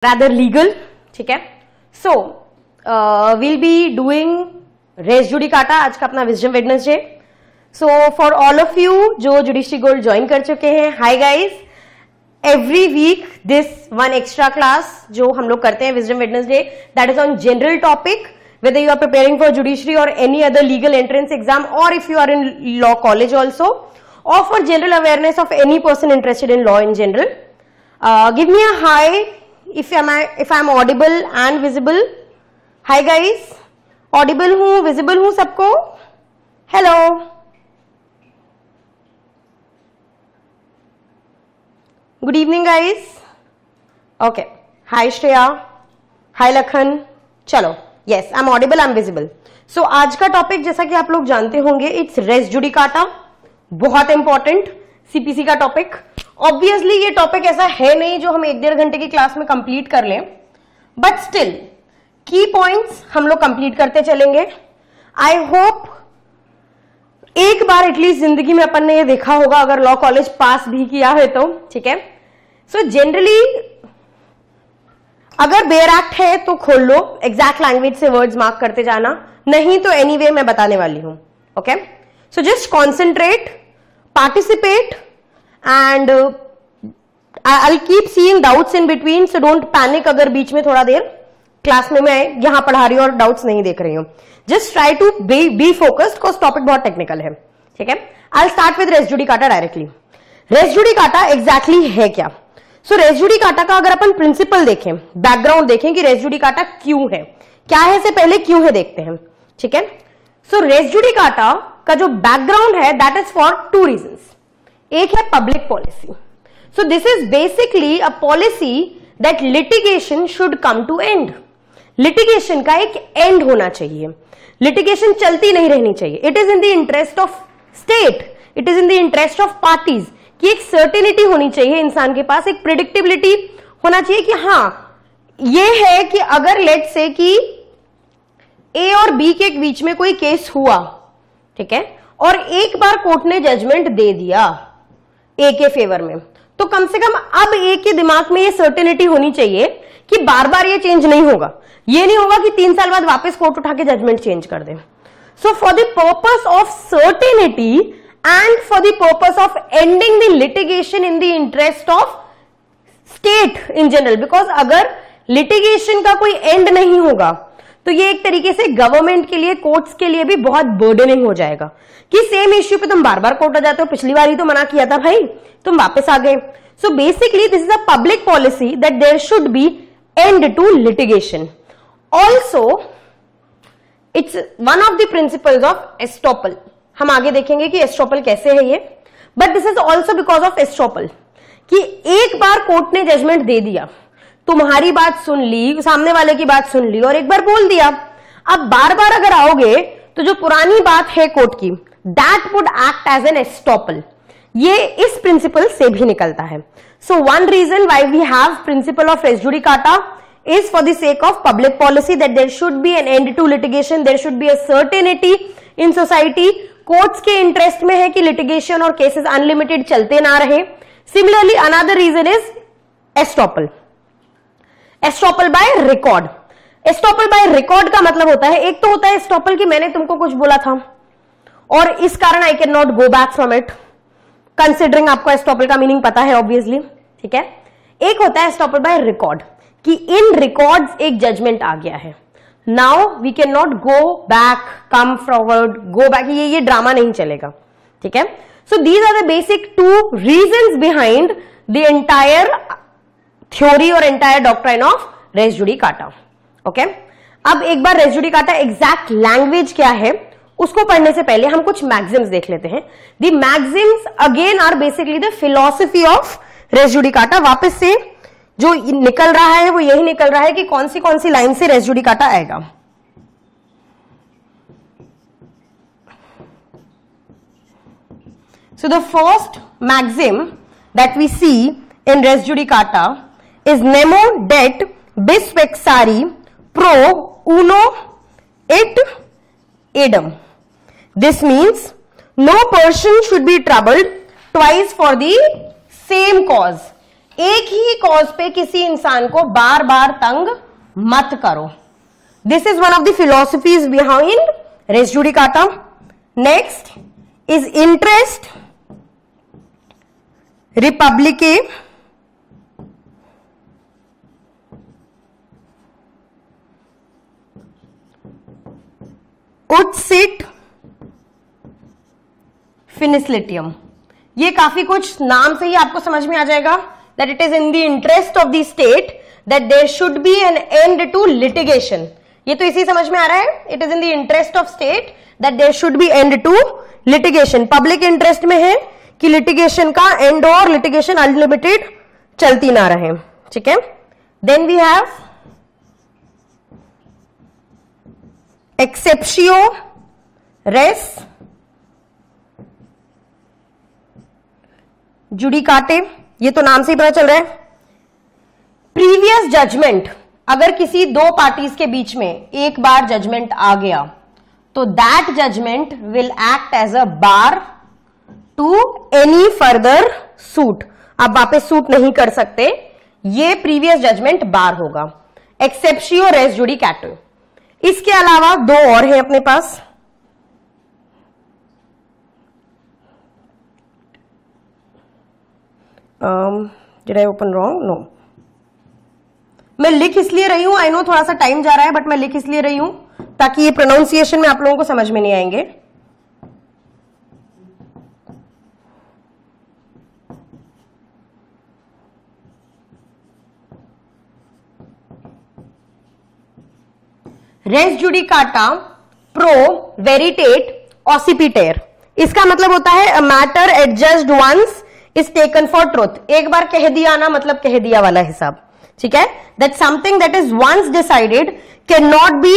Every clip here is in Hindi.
rather legal. ठीक है. So we'll be doing res judicata आज का अपना wisdom Wednesday. So for all of you जो जुडिशरी गोल्ड ज्वाइन कर चुके हैं, hi guys. Every week this one extra class जो हम लोग करते हैं wisdom Wednesday, that is on general topic, whether you are preparing for judiciary or any other legal entrance exam, or if you are in law college also, or for general awareness of any person interested in law in general. Give me a hi if I'm audible and visible. Hi guys, audible हूँ, visible हूँ सबको. Hello. Good evening guys. Okay. Hi Shreya. Hi Lakhan. चलो. Yes, I'm audible, I'm visible. So आज का टॉपिक जैसा कि आप लोग जानते होंगे, इट्स रेस जुडिकाटा. बहुत इंपॉर्टेंट सीपीसी का टॉपिक. ऑब्वियसली ये टॉपिक ऐसा है नहीं जो हम 1-1.5 घंटे की क्लास में कंप्लीट कर लें, बट स्टिल की पॉइंट्स हम लोग कंप्लीट करते चलेंगे. आई होप एक बार एटलीस्ट जिंदगी में अपन ने ये देखा होगा, अगर लॉ कॉलेज पास भी किया है तो. ठीक है. सो जनरली अगर बेयर एक्ट है तो खोल लो, एग्जैक्ट लैंग्वेज से वर्ड्स मार्क करते जाना, नहीं तो एनीवे मैं बताने वाली हूं. Okay. So just concentrate, participate, and I'll keep seeing doubts in between, so don't panic अगर बीच में थोड़ा देर क्लास में मैं यहां पढ़ा रही हूं और डाउट्स नहीं देख रही हूं. Just try to be focused, because topic बहुत टेक्निकल है. ठीक है. I'll start with res judicata directly. Res judicata exactly है क्या? सो रेस जुडिकाटा का अगर अपन प्रिंसिपल देखें, बैकग्राउंड देखें कि रेस जुडिकाटा क्यों है, क्या है से पहले क्यों है देखते हैं. ठीक है. सो रेस जुडिकाटा का जो बैकग्राउंड है, दैट इज फॉर 2 रीजंस. एक है public policy. So this is basically a policy that litigation should come to end. Litigation का एक एंड होना चाहिए. लिटिगेशन चलती नहीं रहनी चाहिए. It is in the interest of state, it is in the interest of parties कि एक सर्टेनिटी होनी चाहिए इंसान के पास, एक प्रिडिक्टेबिलिटी होना चाहिए कि हाँ ये है कि अगर लेट से कि ए और बी के बीच में कोई केस हुआ, ठीक है, और एक बार कोर्ट ने जजमेंट दे दिया ए के फेवर में, तो कम से कम अब ए के दिमाग में ये सर्टेनिटी होनी चाहिए कि बार बार ये चेंज नहीं होगा. ये नहीं होगा कि 3 साल बाद वापस कोर्ट उठा के जजमेंट चेंज कर दे. So for the purpose of certainty and for the purpose of ending the litigation in the interest of state in general, because अगर लिटिगेशन का कोई एंड नहीं होगा तो ये एक तरीके से गवर्नमेंट के लिए, कोर्ट्स के लिए भी बहुत बर्डनिंग हो जाएगा कि सेम इश्यू पे तुम बार बार कोर्ट आ जाते हो, पिछली बार ही तो मना किया था भाई, तुम वापस आ गए. So basically this is a public policy that there should be end to litigation. Also it's one of the principles of estoppel. हम आगे देखेंगे कि एस्टॉपल कैसे है ये, but this is also because of estoppel कि एक बार कोर्ट ने जजमेंट दे दिया, तुम्हारी बात सुन ली, सामने वाले की बात सुन ली और एक बार बोल दिया. अब बार बार अगर आओगे तो जो पुरानी बात है कोर्ट की, that would act as an estoppel. ये इस प्रिंसिपल से भी निकलता है. So one reason why we have principle of res judicata is for the sake of public policy that there should be an end to litigation, there should be a certainty in society. Courts के इंटरेस्ट में है कि लिटिगेशन और केसेस अनलिमिटेड चलते ना रहे. Similarly another reason is estoppel. Estoppel by record. Estoppel by record का मतलब होता है, एक तो होता है एस्टॉपल कि मैंने तुमको कुछ बोला था और इस कारण आई can not go back from it, considering आपको एस्टॉपल का मीनिंग पता है ऑब्वियसली. ठीक है. एक होता है एस्टॉपल बाय रिकॉर्ड कि इन रिकॉर्ड्स एक जजमेंट आ गया है, now we can not go back, come forward, go back, ये ड्रामा नहीं चलेगा. ठीक है. So these are the basic 2 reasons behind the entire theory और entire doctrine of res judicata. Okay. अब एक बार रेस जुडिकाटा एग्जैक्ट लैंग्वेज क्या है उसको पढ़ने से पहले हम कुछ मैग्जिम्स देख लेते हैं. The maxims again are basically the philosophy of res judicata. वापस से जो निकल रहा है वो यही निकल रहा है कि कौन सी लाइन से रेस जुडिकाटा आएगा. So the first maxim that we see in res judicata is nemo det bis vexari pro uno et idem. This means no person should be troubled twice for the same cause. एक ही कॉज पे किसी इंसान को बार बार तंग मत करो. This is one of the philosophies behind res judicata. Next is interest reipublicae ut sit finicitium. ये काफी कुछ नाम से ही आपको समझ में आ जाएगा that it is in the interest of the state that there should be an end to litigation. ये तो इसी समझ में आ रहा है. It is in the interest of state that there should be end to litigation. Public interest में है कि litigation का end और litigation unlimited चलती ना रहे. ठीक है. Then we have exceptio res judicatae. ये तो नाम से ही पता चल रहा है. प्रीवियस जजमेंट, अगर किसी दो पार्टीज के बीच में एक बार जजमेंट आ गया तो that judgment will act as a bar to any further suit. आप वापस सूट नहीं कर सकते. ये प्रीवियस जजमेंट बार होगा. Exceptio res judicatae. इसके अलावा दो और हैं अपने पास. Did I open wrong? No. मैं लिख इसलिए रही हूं, आई नो थोड़ा सा टाइम जा रहा है, बट मैं लिख इसलिए रही हूं ताकि ये प्रोनाउंसिएशन में आप लोगों को समझ में नहीं आएंगे. Res judicata pro veritate accipitur. इसका मतलब होता है a matter adjudged once is taken for truth. एक बार कह दिया ना मतलब कह दिया वाला हिसाब. ठीक है. That something that is once decided can not be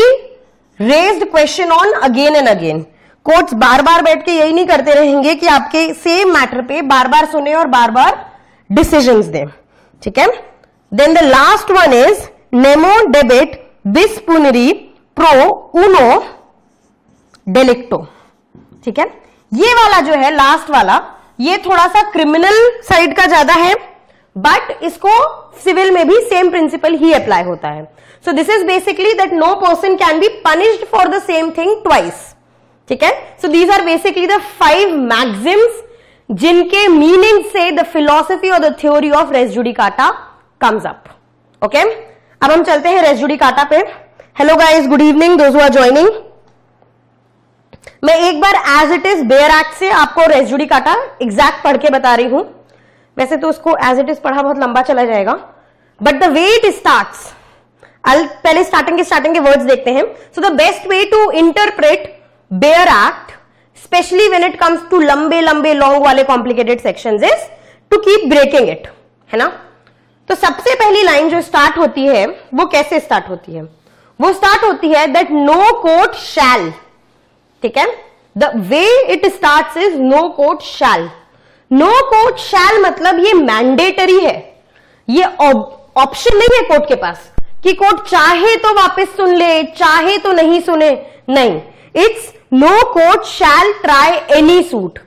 raised question on again and again. Courts बार बार बैठ के यही नहीं करते रहेंगे कि आपके सेम मैटर पे बार बार सुने और बार बार डिसीजंस दें. ठीक है. Then the last one is nemo debet bis puniri pro उनो डेलिक्टो. ठीक है. ये वाला जो है लास्ट वाला, ये थोड़ा सा क्रिमिनल साइड का ज्यादा है, बट इसको सिविल में भी सेम प्रिंसिपल ही अप्लाई होता है. So this is basically that no person can be punished for the same thing twice. ठीक है. So these are basically the 5 maxims जिनके मीनिंग से द फिलॉसफी और the theory of res judicata comes up. Okay. अब हम चलते हैं रेस जुडिकाटा पे. Hello guys, good evening those who are joining. मैं एक बार as it is bare act से आपको रेस जुडिकाटा एग्जैक्ट पढ़ के बता रही हूं. वैसे तो उसको एज इट इज पढ़ा बहुत लंबा चला जाएगा, but the way it starts, पहले स्टार्टिंग के वर्ड्स देखते हैं. So the best way to interpret bare act, specially when it comes to लंबे लंबे लॉन्ग वाले complicated sections, is to keep breaking it. है ना. तो सबसे पहली लाइन जो स्टार्ट होती है वो कैसे स्टार्ट होती है? वो स्टार्ट होती है दैट नो कोर्ट शैल. ठीक है. The way it starts is no court shall. No court shall मतलब ये मैंडेटरी है. ये ऑप्शन नहीं है कोर्ट के पास कि कोर्ट चाहे तो वापस सुन ले, चाहे तो नहीं सुने. नहीं. It's no court shall try any suit.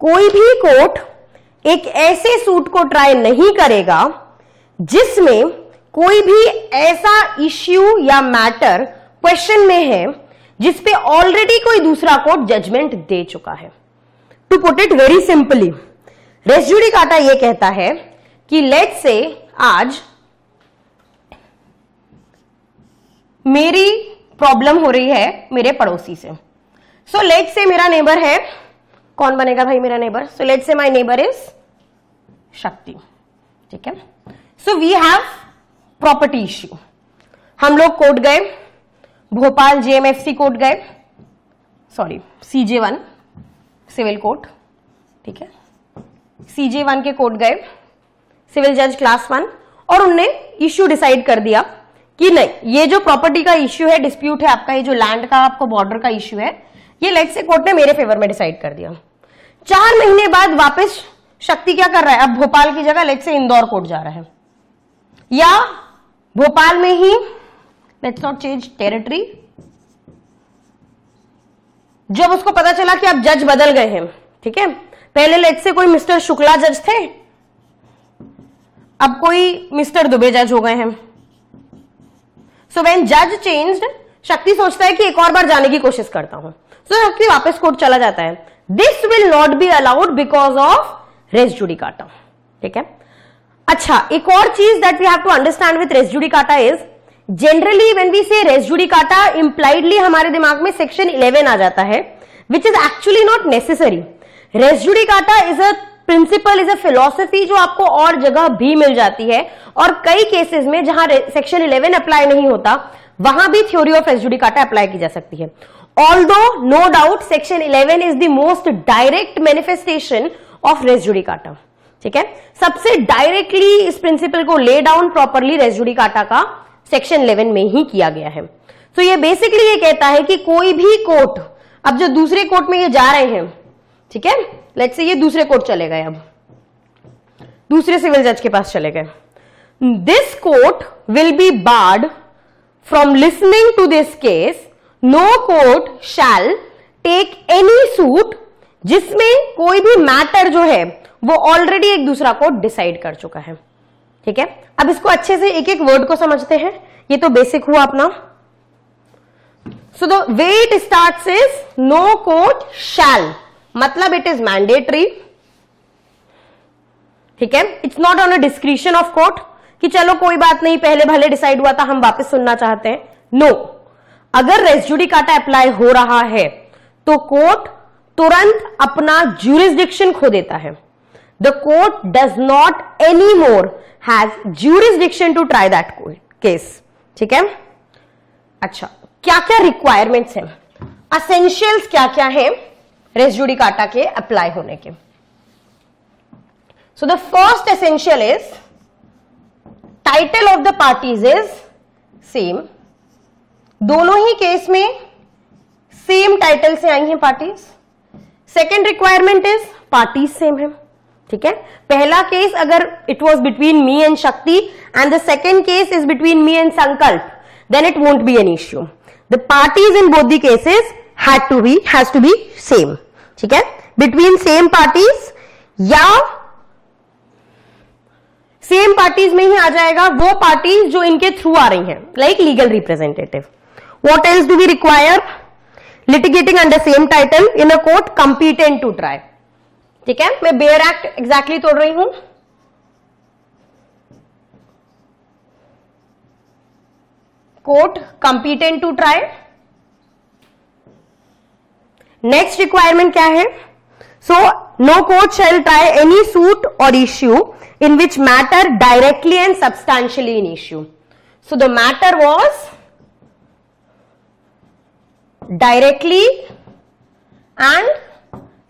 कोई भी कोर्ट एक ऐसे सूट को ट्राई नहीं करेगा जिसमें कोई भी ऐसा इश्यू या मैटर क्वेश्चन में है जिसपे ऑलरेडी कोई दूसरा कोर्ट जजमेंट दे चुका है. To put it very simply, res judicata ये कहता है कि लेट्स से आज मेरी प्रॉब्लम हो रही है मेरे पड़ोसी से. सो लेट्स से मेरा नेबर है, कौन बनेगा भाई मेरा neighbour? So let's say my neighbour is Shakti. ठीक है. So we have property issue. हम लोग कोर्ट गए, भोपाल जेएमएफसी कोर्ट गए, सॉरी CJ1 सिविल कोर्ट. ठीक है. CJ1 के कोर्ट गए, सिविल जज क्लास 1, और उनने इश्यू डिसाइड कर दिया कि नहीं, ये जो प्रॉपर्टी का इश्यू है, डिस्प्यूट है आपका, ये जो लैंड का आपको बॉर्डर का इश्यू है, ये लेट्स से कोर्ट ने मेरे फेवर में डिसाइड कर दिया. 4 महीने बाद वापस शक्ति क्या कर रहा है? अब भोपाल की जगह लेट्स से इंदौर कोर्ट जा रहा है, या भोपाल में ही, लेट्स नॉट चेंज टेरिटरी, जब उसको पता चला कि अब जज बदल गए हैं. ठीक है. पहले लेट्स से कोई मिस्टर शुक्ला जज थे, अब कोई मिस्टर दुबे जज हो गए हैं। सो व्हेन जज चेंज्ड, शक्ति सोचता है कि एक और बार जाने की कोशिश करता हूं, सो शक्ति वापस कोर्ट चला जाता है। This will not be allowed because of res judicata. ठीक है, अच्छा एक और चीज that we have to understand with res judicata is, generally when we say res judicata, impliedly हमारे दिमाग में सेक्शन 11 आ जाता है, which is actually not necessary. Res judicata is a principle, is a philosophy जो आपको और जगह भी मिल जाती है, और कई केसेस में जहां सेक्शन 11 अप्लाई नहीं होता वहां भी theory of res judicata apply की जा सकती है। Although no doubt section 11 is the most direct manifestation of res judicata. ठीक है, सबसे डायरेक्टली इस प्रिंसिपल को lay down properly res judicata का सेक्शन 11 में ही किया गया है। तो ये बेसिकली ये कहता है कि कोई भी कोर्ट, अब जो दूसरे कोर्ट में ये जा रहे हैं, ठीक है, लेट्स से ये दूसरे कोर्ट चले गए, अब दूसरे सिविल जज के पास चले गए, this court will be barred from listening to this case, no court shall take any suit जिसमें कोई भी मैटर जो है वो ऑलरेडी एक दूसरा कोर्ट डिसाइड कर चुका है। ठीक है, अब इसको अच्छे से एक एक वर्ड को समझते हैं, ये तो बेसिक हुआ अपना। So the way it starts is no court shall, मतलब इट इज मैंडेटरी। ठीक है, it's not on a discretion of court कि चलो कोई बात नहीं, पहले भले डिसाइड हुआ था, हम वापस सुनना चाहते हैं। नो, अगर रेस जुडिकाटा अप्लाई हो रहा है तो कोर्ट तुरंत अपना ज्यूरिसडिक्शन खो देता है। The court does not any more has jurisdiction to try that case. ठीक है, अच्छा क्या क्या रिक्वायरमेंट्स हैं, असेंशियल्स क्या क्या है रेस जुडिकाटा के अप्लाई होने के। So the first essential is title of the parties is same. दोनों ही केस में सेम टाइटल से आई हैं parties. Second requirement is parties same है। ठीक है, पहला केस अगर it was between me and Shakti and the second case is between me and Sankalp, then it won't be an issue. The parties in both the cases has to be same. ठीक है, बिटवीन सेम पार्टीज या सेम पार्टीज में ही आ जाएगा वो पार्टीज जो इनके थ्रू आ रही हैं, like legal representative. What else do we require? Litigating under same title in a court competent to try. ठीक है, मैं बेयर एक्ट एग्जैक्टली तोड़ रही हूं। Court competent to try. Next requirement क्या है? So no court shall try any suit और issue in which matter directly and substantially in issue. So the matter was directly and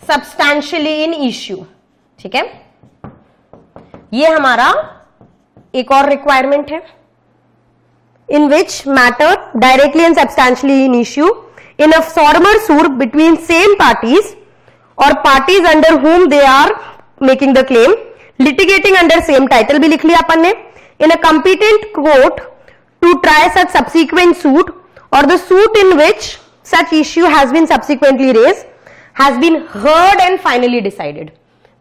substantially in issue. ठीक है, ये हमारा एक और रिक्वायरमेंट है, in which matter directly and substantially in issue in a former suit between same parties or parties under whom they are making the claim, litigating under same title भी लिख लिया अपन ने, in a competent court to try such subsequent suit or the suit in which such issue has been subsequently raised has been heard and finally decided.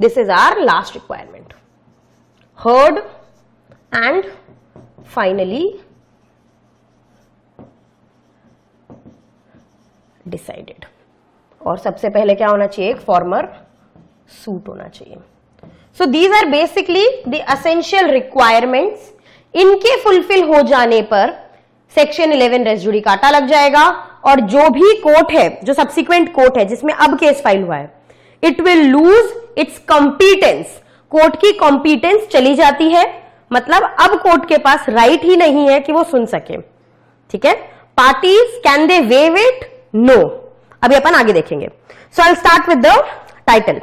This is our last requirement. Heard and finally decided. और सबसे पहले क्या होना चाहिए? एक फॉर्मर सूट होना चाहिए। So these are basically the essential requirements. इनके फुलफिल हो जाने पर सेक्शन 11 रेस जुडिकाटा लग जाएगा, और जो भी कोर्ट है, जो सब्सिक्वेंट कोर्ट है जिसमें अब केस फाइल हुआ है, it will lose its competence. Court की कॉम्पिटेंस चली जाती है, मतलब अब कोर्ट के पास राइट ही नहीं है कि वो सुन सके। ठीक है, parties can they waive it? No. अभी अपन आगे देखेंगे। So I will start with the title.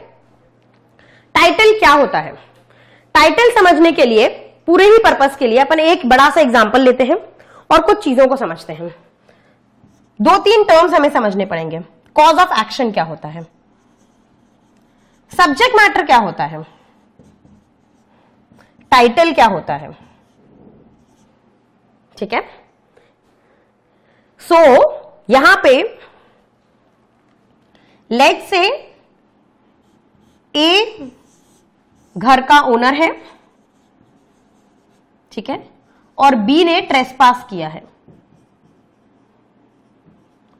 Title क्या होता है? टाइटल समझने के लिए, पूरे ही पर्पस के लिए अपन एक बड़ा सा एग्जांपल लेते हैं और कुछ चीजों को समझते हैं। 2-3 टर्म्स हमें समझने पड़ेंगे। कॉज ऑफ एक्शन क्या होता है? सब्जेक्ट मैटर क्या होता है? टाइटल क्या होता है? ठीक है, सो यहां पे लेट्स से ए घर का ओनर है ठीक है, और बी ने ट्रेसपास किया है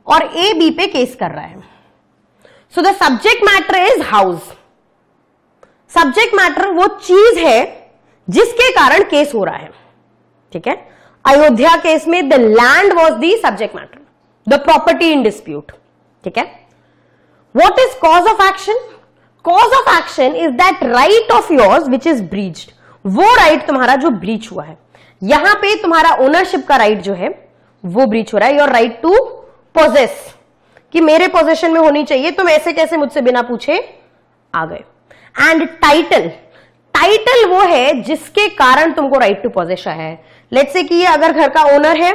और ए बी पे केस कर रहा है. So the subject matter is house. Subject matter वो चीज है जिसके कारण केस हो रहा है. ठीक है, अयोध्या केस में the land was the subject matter, the property in dispute. ठीक है, what is cause of action? Cause of action is that right of yours which is breached. वो राइट तुम्हारा जो ब्रीच हुआ है. यहां पे तुम्हारा ओनरशिप का राइट जो है वो ब्रीच हो रहा है. योर राइट टू पोजेस, कि मेरे पोजेशन में होनी चाहिए, तुम ऐसे कैसे मुझसे बिना पूछे आ गए. एंड टाइटल, टाइटल वो है जिसके कारण तुमको राइट टू पोजेशन है. लेट्स से कि ये अगर घर का ओनर है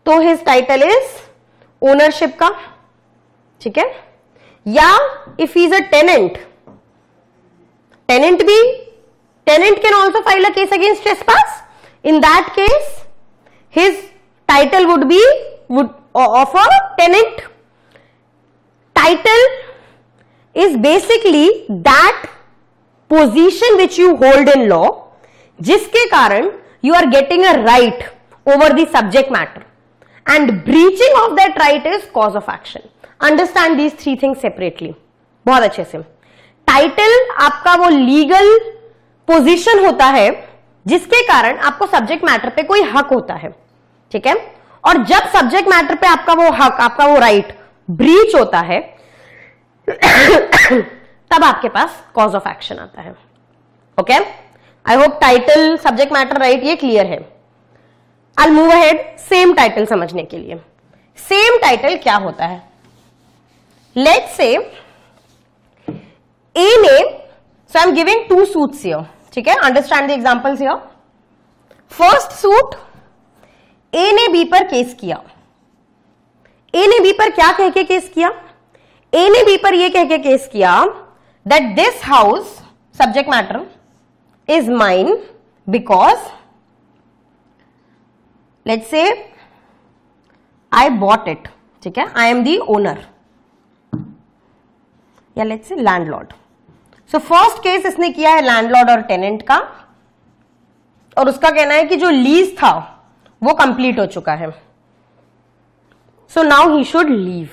तो हिज टाइटल इज ओनरशिप का. ठीक है, या if he is a tenant, tenant भी, tenant can also file a case against trespass. In that case his title would be of a tenant. Title is basically that position which you hold in law, जिसके कारण you are getting a right over the subject matter, and breaching of that right is cause of action. Understand these three things separately. बहुत अच्छे से. टाइटल आपका वो लीगल पोजीशन होता है जिसके कारण आपको सब्जेक्ट मैटर पे कोई हक होता है. ठीक है, और जब सब्जेक्ट मैटर पे आपका वो हक, आपका वो राइट ब्रीच होता है तब आपके पास कॉज ऑफ एक्शन आता है. Okay, I hope title, subject matter, right, ये क्लियर है. I move ahead. Same title समझने के लिए, सेम टाइटल क्या होता है? लेट्स से ए ने, so I am giving two suits here. ठीक है, understand the examples here. First suit, A ने बी पर केस किया. ए ने बी पर क्या कह के केस किया? ए ने बी पर यह कह के केस किया that this house, subject matter, is mine because, let's say I bought it. ठीक है, आई एम दी ओनर, या लेट्स से लैंडलॉर्ड. सो फर्स्ट केस इसने किया है लैंडलॉर्ड और टेनेंट का, और उसका कहना है कि जो लीज था वो कंप्लीट हो चुका है. So now he should leave.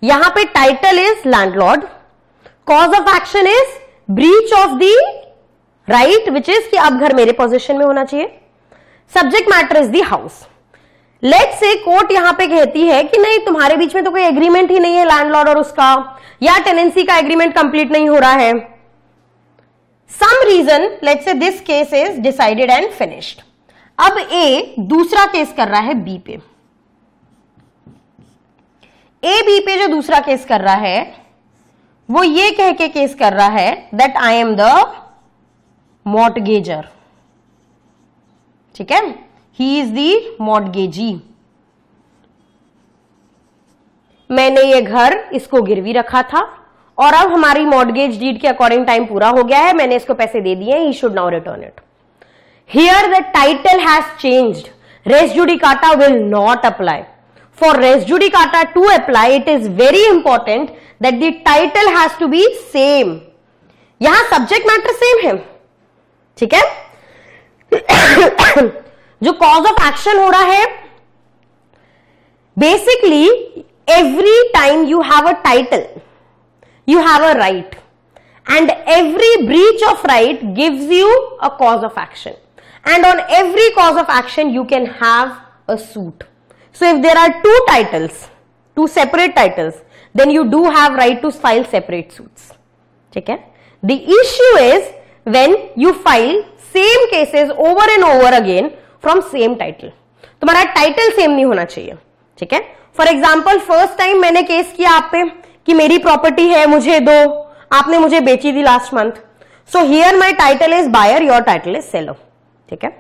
यहां पे title is landlord, cause of action is breach of the right which is कि अब घर मेरे पोजीशन में होना चाहिए. Subject matter is the house. Let's say court यहां पे कहती है कि नहीं, तुम्हारे बीच में तो कोई एग्रीमेंट ही नहीं है लैंडलॉर्ड और उसका, या टेनेंसी का एग्रीमेंट कंप्लीट नहीं हो रहा है. Some reason, let's say this case is decided and finished. अब ए दूसरा केस कर रहा है बी पे. ए बी पे जो दूसरा केस कर रहा है वो ये कह के केस कर रहा है दैट आई एम द मॉर्टगेजर. ठीक है, ही इज द मॉर्टगेजी. मैंने ये घर इसको गिरवी रखा था और अब हमारी मॉर्टगेज डीड के अकॉर्डिंग टाइम पूरा हो गया है, मैंने इसको पैसे दे दिए, he should now return it. Here the title has changed, res judicata will not apply. For res judicata to apply, it is very important that the title has to be same. यहां सब्जेक्ट मैटर सेम है. ठीक है, जो कॉज ऑफ एक्शन हो रहा है, basically every time you have a title, you have a right, and every breach of right gives you a cause of action, and on every cause of action you can have a suit. So if there are two titles, two separate titles, then you do have right to file separate suits. ठीक है? The issue is when you file same cases over and over again from same title. तुम्हारा टाइटल सेम नहीं होना चाहिए. ठीक है, फॉर एग्जाम्पल फर्स्ट टाइम मैंने केस किया आप पे कि मेरी प्रॉपर्टी है, मुझे दो, आपने मुझे बेची थी last month. So here my title is buyer, your title is seller. ठीक है,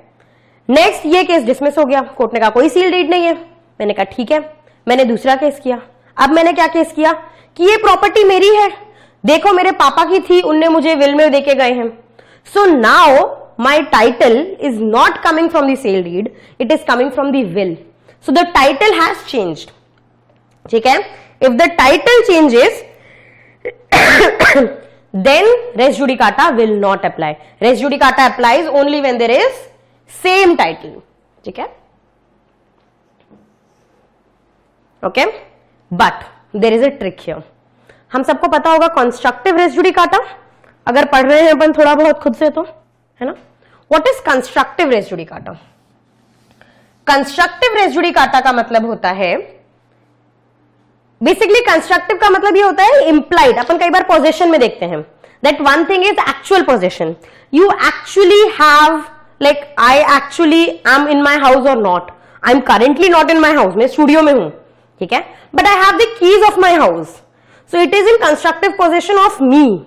नेक्स्ट ये केस डिसमिस हो गया, कोर्ट ने कहा कोई सील डीड नहीं है. मैंने कहा ठीक है, मैंने दूसरा केस किया. अब मैंने क्या केस किया कि ये प्रॉपर्टी मेरी है, देखो मेरे पापा की थी, उनने मुझे विल में देके गए हैं. So now my title is not coming from the sale deed, it is coming from the will. So the title has changed. ठीक है, if the title changes then res judicata will not apply. Res judicata applies only when there is same title, ठीक है, okay. But there is a trick here. हम सबको पता होगा कंस्ट्रक्टिव रेस जुडिकाटा, अगर पढ़ रहे हैं अपन थोड़ा बहुत खुद से तो, है ना। What is constructive res judicata? Constructive res judicata का मतलब होता है, बेसिकली कंस्ट्रक्टिव का मतलब ये होता है इंप्लाइड। अपन कई बार पोजीशन में देखते हैं that one thing is actual position, you actually have, like I actually am in my house और not, I am currently not in my house, मैं स्टूडियो में हूं, ठीक है, but I have the keys of my house, so it is in constructive position of me.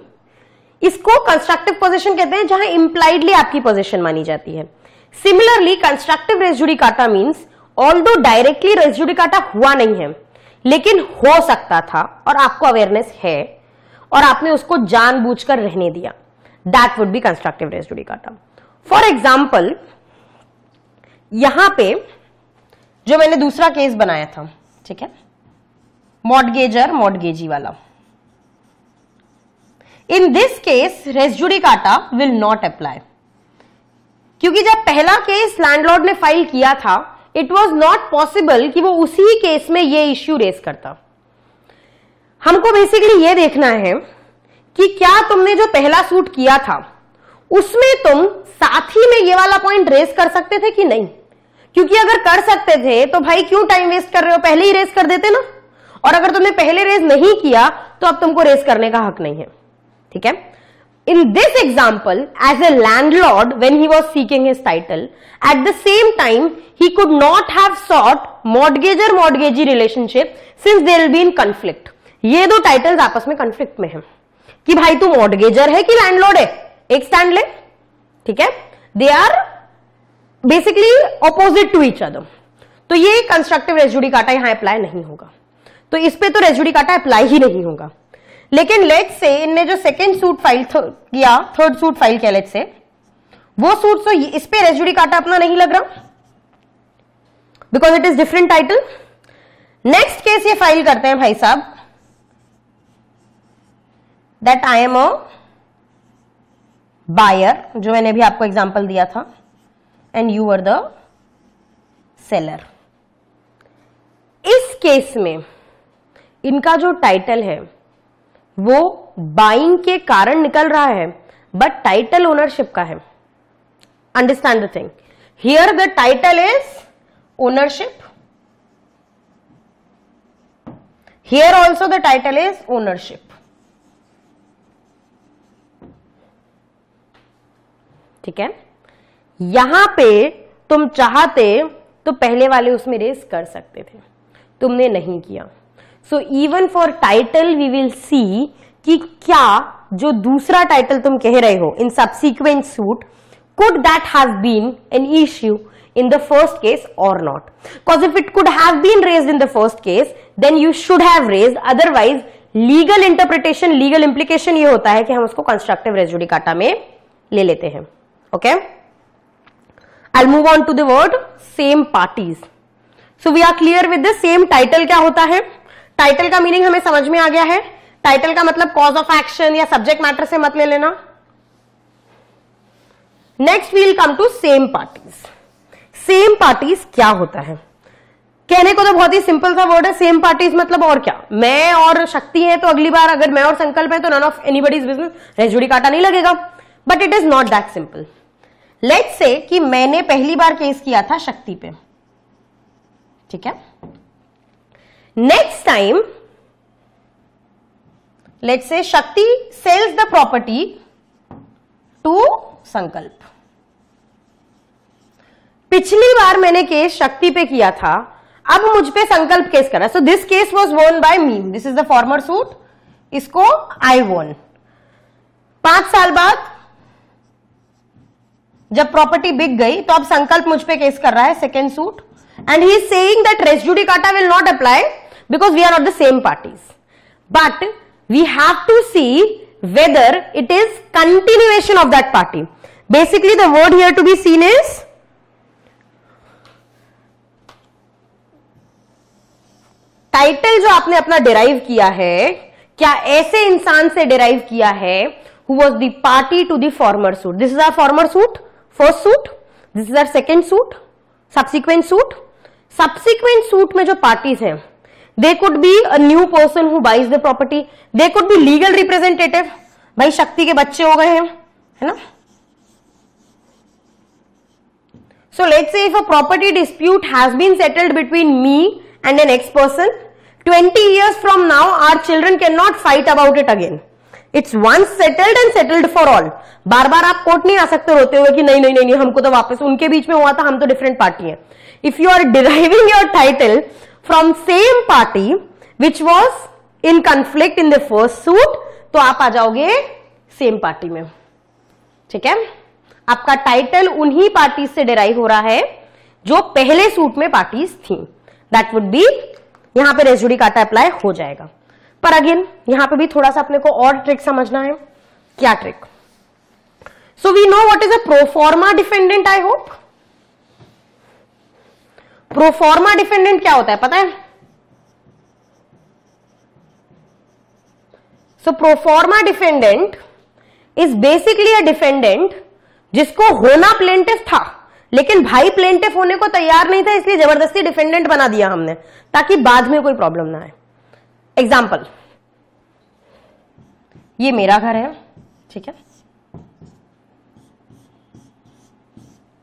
इसको कंस्ट्रक्टिव पोजीशन कहते हैं जहां इंप्लाइडली आपकी पोजीशन मानी जाती है। Similarly constructive res judicata means although directly res judicata हुआ नहीं है, लेकिन हो सकता था और आपको अवेयरनेस है और आपने उसको जानबूझकर रहने दिया, that would be constructive res judicata. For example, यहां पे जो मैंने दूसरा केस बनाया था, ठीक है, मॉर्टगेजर मॉर्टगेजी वाला, in this case res judicata will not apply, क्योंकि जब पहला केस लैंडलॉर्ड ने फाइल किया था, इट वॉज नॉट पॉसिबल कि वो उसी केस में ये इश्यू रेस करता। हमको बेसिकली ये देखना है कि क्या तुमने जो पहला सूट किया था उसमें तुम साथ ही में ये वाला पॉइंट रेस कर सकते थे कि नहीं, क्योंकि अगर कर सकते थे तो भाई क्यों टाइम वेस्ट कर रहे हो, पहले ही रेस कर देते ना। और अगर तुमने पहले रेस नहीं किया तो अब तुमको रेस करने का हक नहीं है, ठीक है। In this example, as a landlord, when he was seeking his title, at the same time, he could not have sought mortgager-mortgagee relationship since they will be in conflict. ये दो टाइटल्स आपस में conflict में हैं कि भाई तू mortgager है कि landlord है, एक स्टैंड ले, ठीक है। They are basically opposite to each other. तो ये कंस्ट्रक्टिव रेस जुडिकाटा यहां अप्लाई नहीं होगा, तो इस पे तो रेस जुडिकाटा अप्लाई ही नहीं होगा। लेकिन लेट्स से इनने जो सेकेंड सूट फाइल किया, थर्ड सूट फाइल किया, लेट्स से वो सूट तो इस पे रेस जुडिकाटा अपना नहीं लग रहा because it is different title. Next case ये फाइल करते हैं भाई साहब that I am a buyer, जो मैंने भी आपको एग्जांपल दिया था, and you are the seller. इस केस में इनका जो टाइटल है वो बाइंग के कारण निकल रहा है, बट टाइटल ओनरशिप का है। Understand the thing here, the title is ownership, here also the title is ownership, ठीक है। यहां पे तुम चाहते तो पहले वाले उसमें रेस कर सकते थे, तुमने नहीं किया। So even for title we will see कि क्या जो दूसरा टाइटल तुम कह रहे हो in subsequent suit, could that have been an issue in the first case or not, because if it could have been raised in the first case then you should have raised, otherwise legal interpretation, legal implication ये होता है कि हम उसको constructive res judicata में ले लेते हैं। okay, I'll move on to the word same parties. So we are clear with the same title क्या होता है। टाइटल का मीनिंग हमें समझ में आ गया है। टाइटल का मतलब कॉज ऑफ एक्शन या सब्जेक्ट मैटर से मत ले लेना। Next we'll come to same parties. Same parties क्या होता है? कहने को तो बहुत ही सिंपल सा वर्ड है सेम पार्टीज, मतलब और क्या, मैं और शक्ति है तो अगली बार अगर मैं और संकल्प है तो none of anybody's business, res judicata नहीं लगेगा। But it is not that simple. Let's say कि मैंने पहली बार केस किया था शक्ति पे, ठीक है। नेक्स्ट टाइम लेट्स से शक्ति सेल्स द प्रॉपर्टी टू संकल्प। पिछली बार मैंने केस शक्ति पे किया था, अब मुझ पे संकल्प केस करा। So this case was won by me, this is the former suit, इसको आई वोन। 5 साल बाद जब प्रॉपर्टी बिक गई तो अब संकल्प मुझ पे केस कर रहा है second suit, and he is saying that res judicata will not apply because we are not the same parties, but we have to see whether it is continuation of that party. Basically the word here to be seen is title जो आपने अपना डिराइव किया है, क्या ऐसे इंसान से डिराइव किया है who was the party to the former suit. This is our former suit, first suit. This is our second suit. Subsequent suit. Subsequent suit में जो पार्टीज हैं, they could be a new person who buys the property, they could be legal representative. भाई शक्ति के बच्चे हो गए हैं, है ना. So let's say if a property dispute has been settled between me and an ex person, 20 years from now our children cannot fight about it again. It's once settled and settled for all. बार बार आप कोर्ट नहीं आ सकते रोते हुए कि नहीं नहीं नहीं हमको तो वापस, उनके बीच में हुआ था, हम तो डिफरेंट पार्टी हैं. If you are deriving your title from same party which was in conflict in the first suit, तो आप आ जाओगे सेम पार्टी में. ठीक है, आपका टाइटल उन्हीं पार्टीज से डिराइव हो रहा है जो पहले सूट में पार्टीज थी. दैट वुड बी, यहां पे रेस जुडिकाटा अप्लाई हो जाएगा. पर अगेन यहां पे भी थोड़ा सा अपने को और ट्रिक समझना है. क्या trick? So we know what is a proforma defendant. I hope proforma defendant क्या होता है पता है? So proforma defendant is basically a defendant जिसको होना प्लेंटिफ था लेकिन भाई प्लेंटिफ होने को तैयार नहीं था, इसलिए जबरदस्ती डिफेंडेंट बना दिया हमने ताकि बाद में कोई प्रॉब्लम ना आए. एग्जाम्पल, ये मेरा घर है, ठीक है,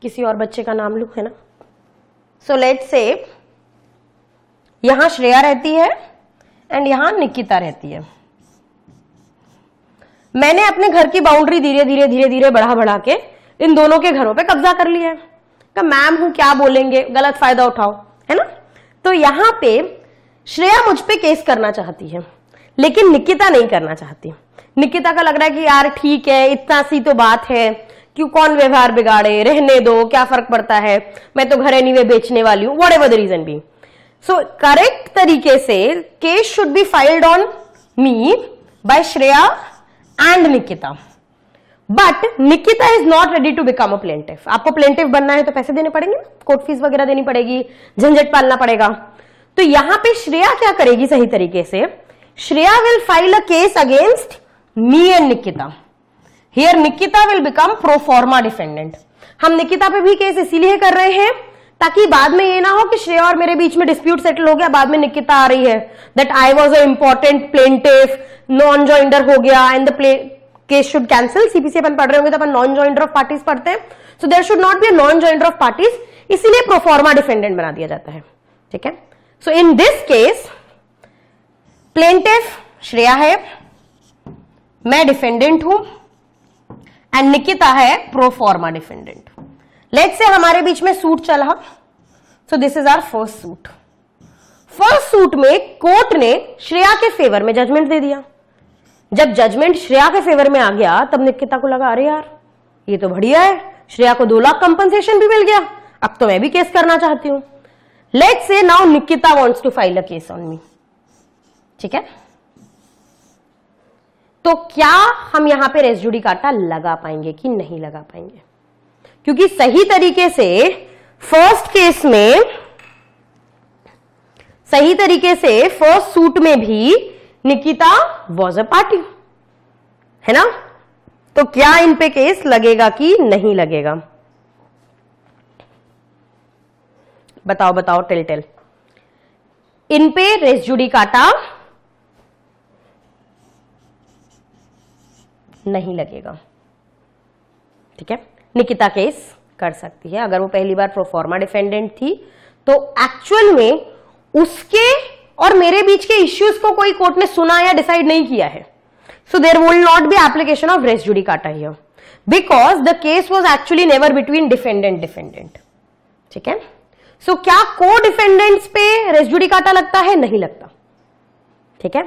किसी और बच्चे का नाम लू, है ना. सो लेट्स से यहां श्रेया रहती है एंड यहां निकिता रहती है. मैंने अपने घर की बाउंड्री धीरे धीरे धीरे धीरे बढ़ा के इन दोनों के घरों पे कब्जा कर लिया है. तो मैम हूं, क्या बोलेंगे, गलत फायदा उठाओ, है ना. तो यहां पे श्रेया मुझ पे केस करना चाहती है लेकिन निकिता नहीं करना चाहती. निकिता का लग रहा है कि यार ठीक है, इतना सी तो बात है, क्यों कौन व्यवहार बिगाड़े, रहने दो, क्या फर्क पड़ता है, मैं तो घर एनीवे बेचने वाली हूं, whatever the reason be. So correct तरीके से case should be filed on me by Shreya and Nikita. But Nikita is not ready to become a plaintiff. आपको प्लेंटिफ बनना है तो पैसे देने पड़ेंगे, कोर्ट फीस वगैरह देनी पड़ेगी, झंझट पालना पड़ेगा. तो यहां पे श्रेया क्या करेगी सही तरीके से? Shreya will file a case against me and Nikita. Here Nikita will become proforma defendant. हम निकिता पे भी केस इसीलिए कर रहे हैं ताकि बाद में ये ना हो कि श्रेया और मेरे बीच में डिस्प्यूट सेटल हो गया, बाद में निकिता आ रही है that I was a important plaintiff, non joinder हो गया and the case should cancel. CPC अपन पढ़ रहे होंगे तो अपन नॉन जॉइंडर ऑफ पार्टीज पढ़ते हैं. So there should not be a non joinder of parties, इसीलिए प्रोफॉर्मा डिफेंडेंट बना दिया जाता है. ठीक है. So in this case plaintiff Shreya है, मैं डिफेंडेंट हूं एंड निकिता है प्रोफॉर्मा डिफेंडेंट. लेट्स से हमारे बीच में सूट चला. So this is our first suit. First suit में कोर्ट ने श्रेया के फेवर में जजमेंट दे दिया. जब जजमेंट श्रेया के फेवर में आ गया तब निकिता को लगा अरे यार ये तो बढ़िया है, श्रेया को 2 लाख कंपनसेशन भी मिल गया, अब तो मैं भी केस करना चाहती हूं. Let's say now Nikita wants to file a case on me. ठीक है. तो क्या हम यहां पे रेस जुडिकाटा लगा पाएंगे कि नहीं लगा पाएंगे? क्योंकि सही तरीके से फर्स्ट केस में, सही तरीके से फर्स्ट सूट में भी निकिता वॉज अ पार्टी, है ना. तो क्या इन पे केस लगेगा कि नहीं लगेगा? बताओ बताओ, टेल. इन पे रेस जुडिकाटा नहीं लगेगा. ठीक है. निकिता केस कर सकती है अगर वो पहली बार प्रोफॉर्मा डिफेंडेंट थी, तो एक्चुअल में उसके और मेरे बीच के इश्यूज को कोई कोर्ट ने सुना या डिसाइड नहीं किया है. So there will not be application of res judicata here because the case was actually never between defendant. ठीक है. सो क्या को डिफेंडेंट्स पे रेस जुडिकाटा लगता है? नहीं लगता. ठीक है.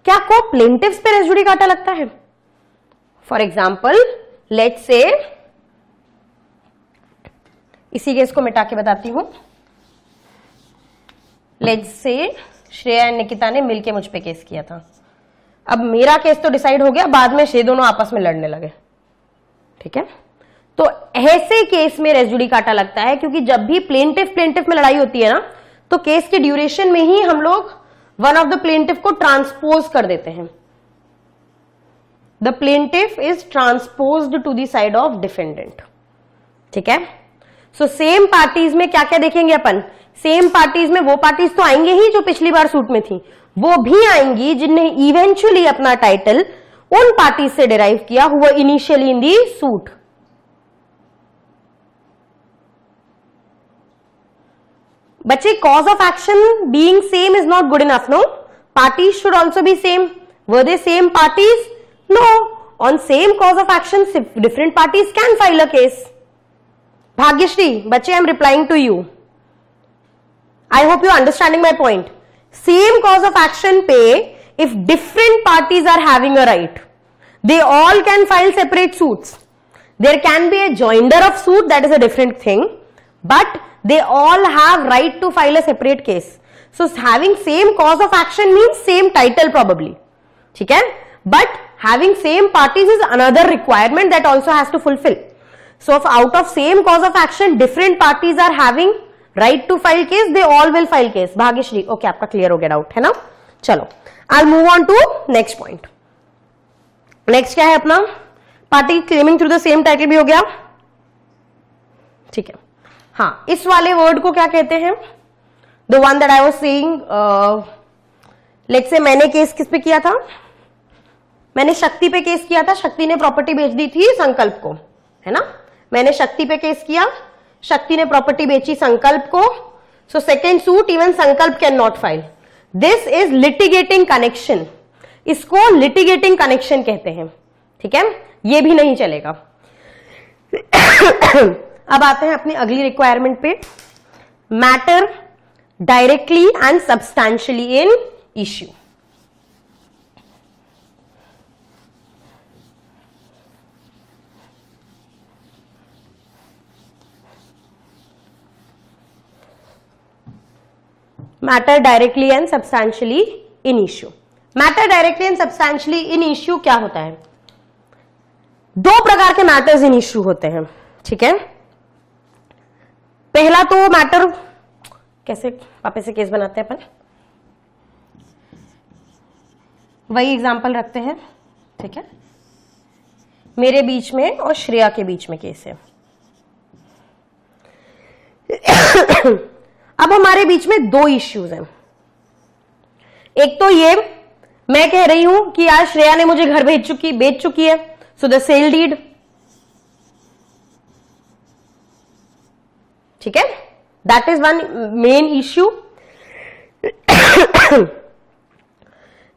क्या को प्लेंटिव्स पे रेस जुडिकाटा लगता है? फॉर एग्जाम्पल लेट्स से, इसी केस को मिटा के बताती हूं. लेट्स से श्रेया एंड निकिता ने मिलके मुझ पे केस किया था. अब मेरा केस तो डिसाइड हो गया, बाद में ये दोनों आपस में लड़ने लगे. ठीक है. तो ऐसे केस में रेस जुडिकाटा लगता है क्योंकि जब भी प्लेंटिफ में लड़ाई होती है ना, तो केस के ड्यूरेशन में ही हम लोग वन ऑफ द प्लेंटिफ को ट्रांसपोज कर देते हैं. The plaintiff is transposed to the side of defendant. ठीक है. सो सेम पार्टीज में क्या क्या देखेंगे अपन, सेम पार्टीज में वो पार्टीज तो आएंगे ही जो पिछली बार सूट में थी, वो भी आएंगी जिनने इवेंचुअली अपना टाइटल उन पार्टीज से डिराइव किया हुआ इनिशियली इन दी सूट। बच्चे cause of action being same is not good enough, no, parties should also be same. Were they same parties? No, on same cause of action different parties can file a case. Bhagyashree, बच्चे I am replying to you, I hope you understanding my point. Same cause of action पे if different parties are having a right, they all can file separate suits. There can be a joinder of suit, that is a different thing, but they all have right to file a separate case. So having same cause of action means same title probably, ठीक है, but having same parties is another requirement that also has to fulfill. So if out of same cause of action different parties are having right to file case, they all will file case. Bhagyashree, okay, आपका clear हो गया डाउट, है ना? चलो, I'll move on to next point. Next क्या है अपना, party claiming through the same title भी हो गया, ठीक है। हाँ, इस वाले वर्ड को क्या कहते हैं, the one that I was saying, let's say मैंने केस किस पे किया था, मैंने शक्ति पे केस किया था, शक्ति ने प्रॉपर्टी बेच दी थी संकल्प को, है ना, मैंने शक्ति पे केस किया, शक्ति ने प्रॉपर्टी बेची संकल्प को, सो सेकेंड सूट इवन संकल्प can not file. This is litigating connection, इसको लिटिगेटिंग कनेक्शन कहते हैं, ठीक है, ये भी नहीं चलेगा। अब आते हैं अपनी अगली रिक्वायरमेंट पे, matter directly and substantially in issue. Matter directly and substantially in issue. Matter directly and substantially in issue क्या होता है, दो प्रकार के मैटर्स इन इश्यू होते हैं, ठीक है। पहला तो मैटर, कैसे वापस से केस बनाते हैं अपन, वही एग्जांपल रखते हैं, ठीक है, मेरे बीच में और श्रेया के बीच में केस है। अब हमारे बीच में दो इश्यूज हैं, एक तो ये मैं कह रही हूं कि यार श्रेया ने मुझे घर बेच चुकी है, सो द सेल डीड, ठीक है, that is one main issue.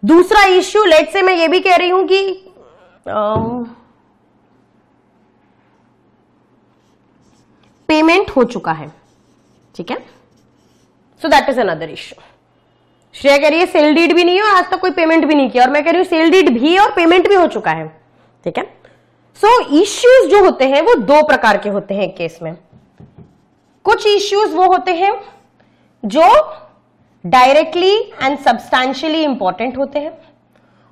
दूसरा इश्यू, लेट्स से मैं ये भी कह रही हूं कि पेमेंट हो चुका है, ठीक है, सो that is another issue. Shreya कह रही है सेल डीड भी नहीं है और आज तक कोई पेमेंट भी नहीं किया, और मैं कह रही हूं सेल डीड भी है और पेमेंट भी हो चुका है, ठीक है। सो इश्यूज जो होते हैं वो दो प्रकार के होते हैं केस में। कुछ इश्यूज वो होते हैं जो डायरेक्टली एंड सब्सटैंशियली इंपॉर्टेंट होते हैं,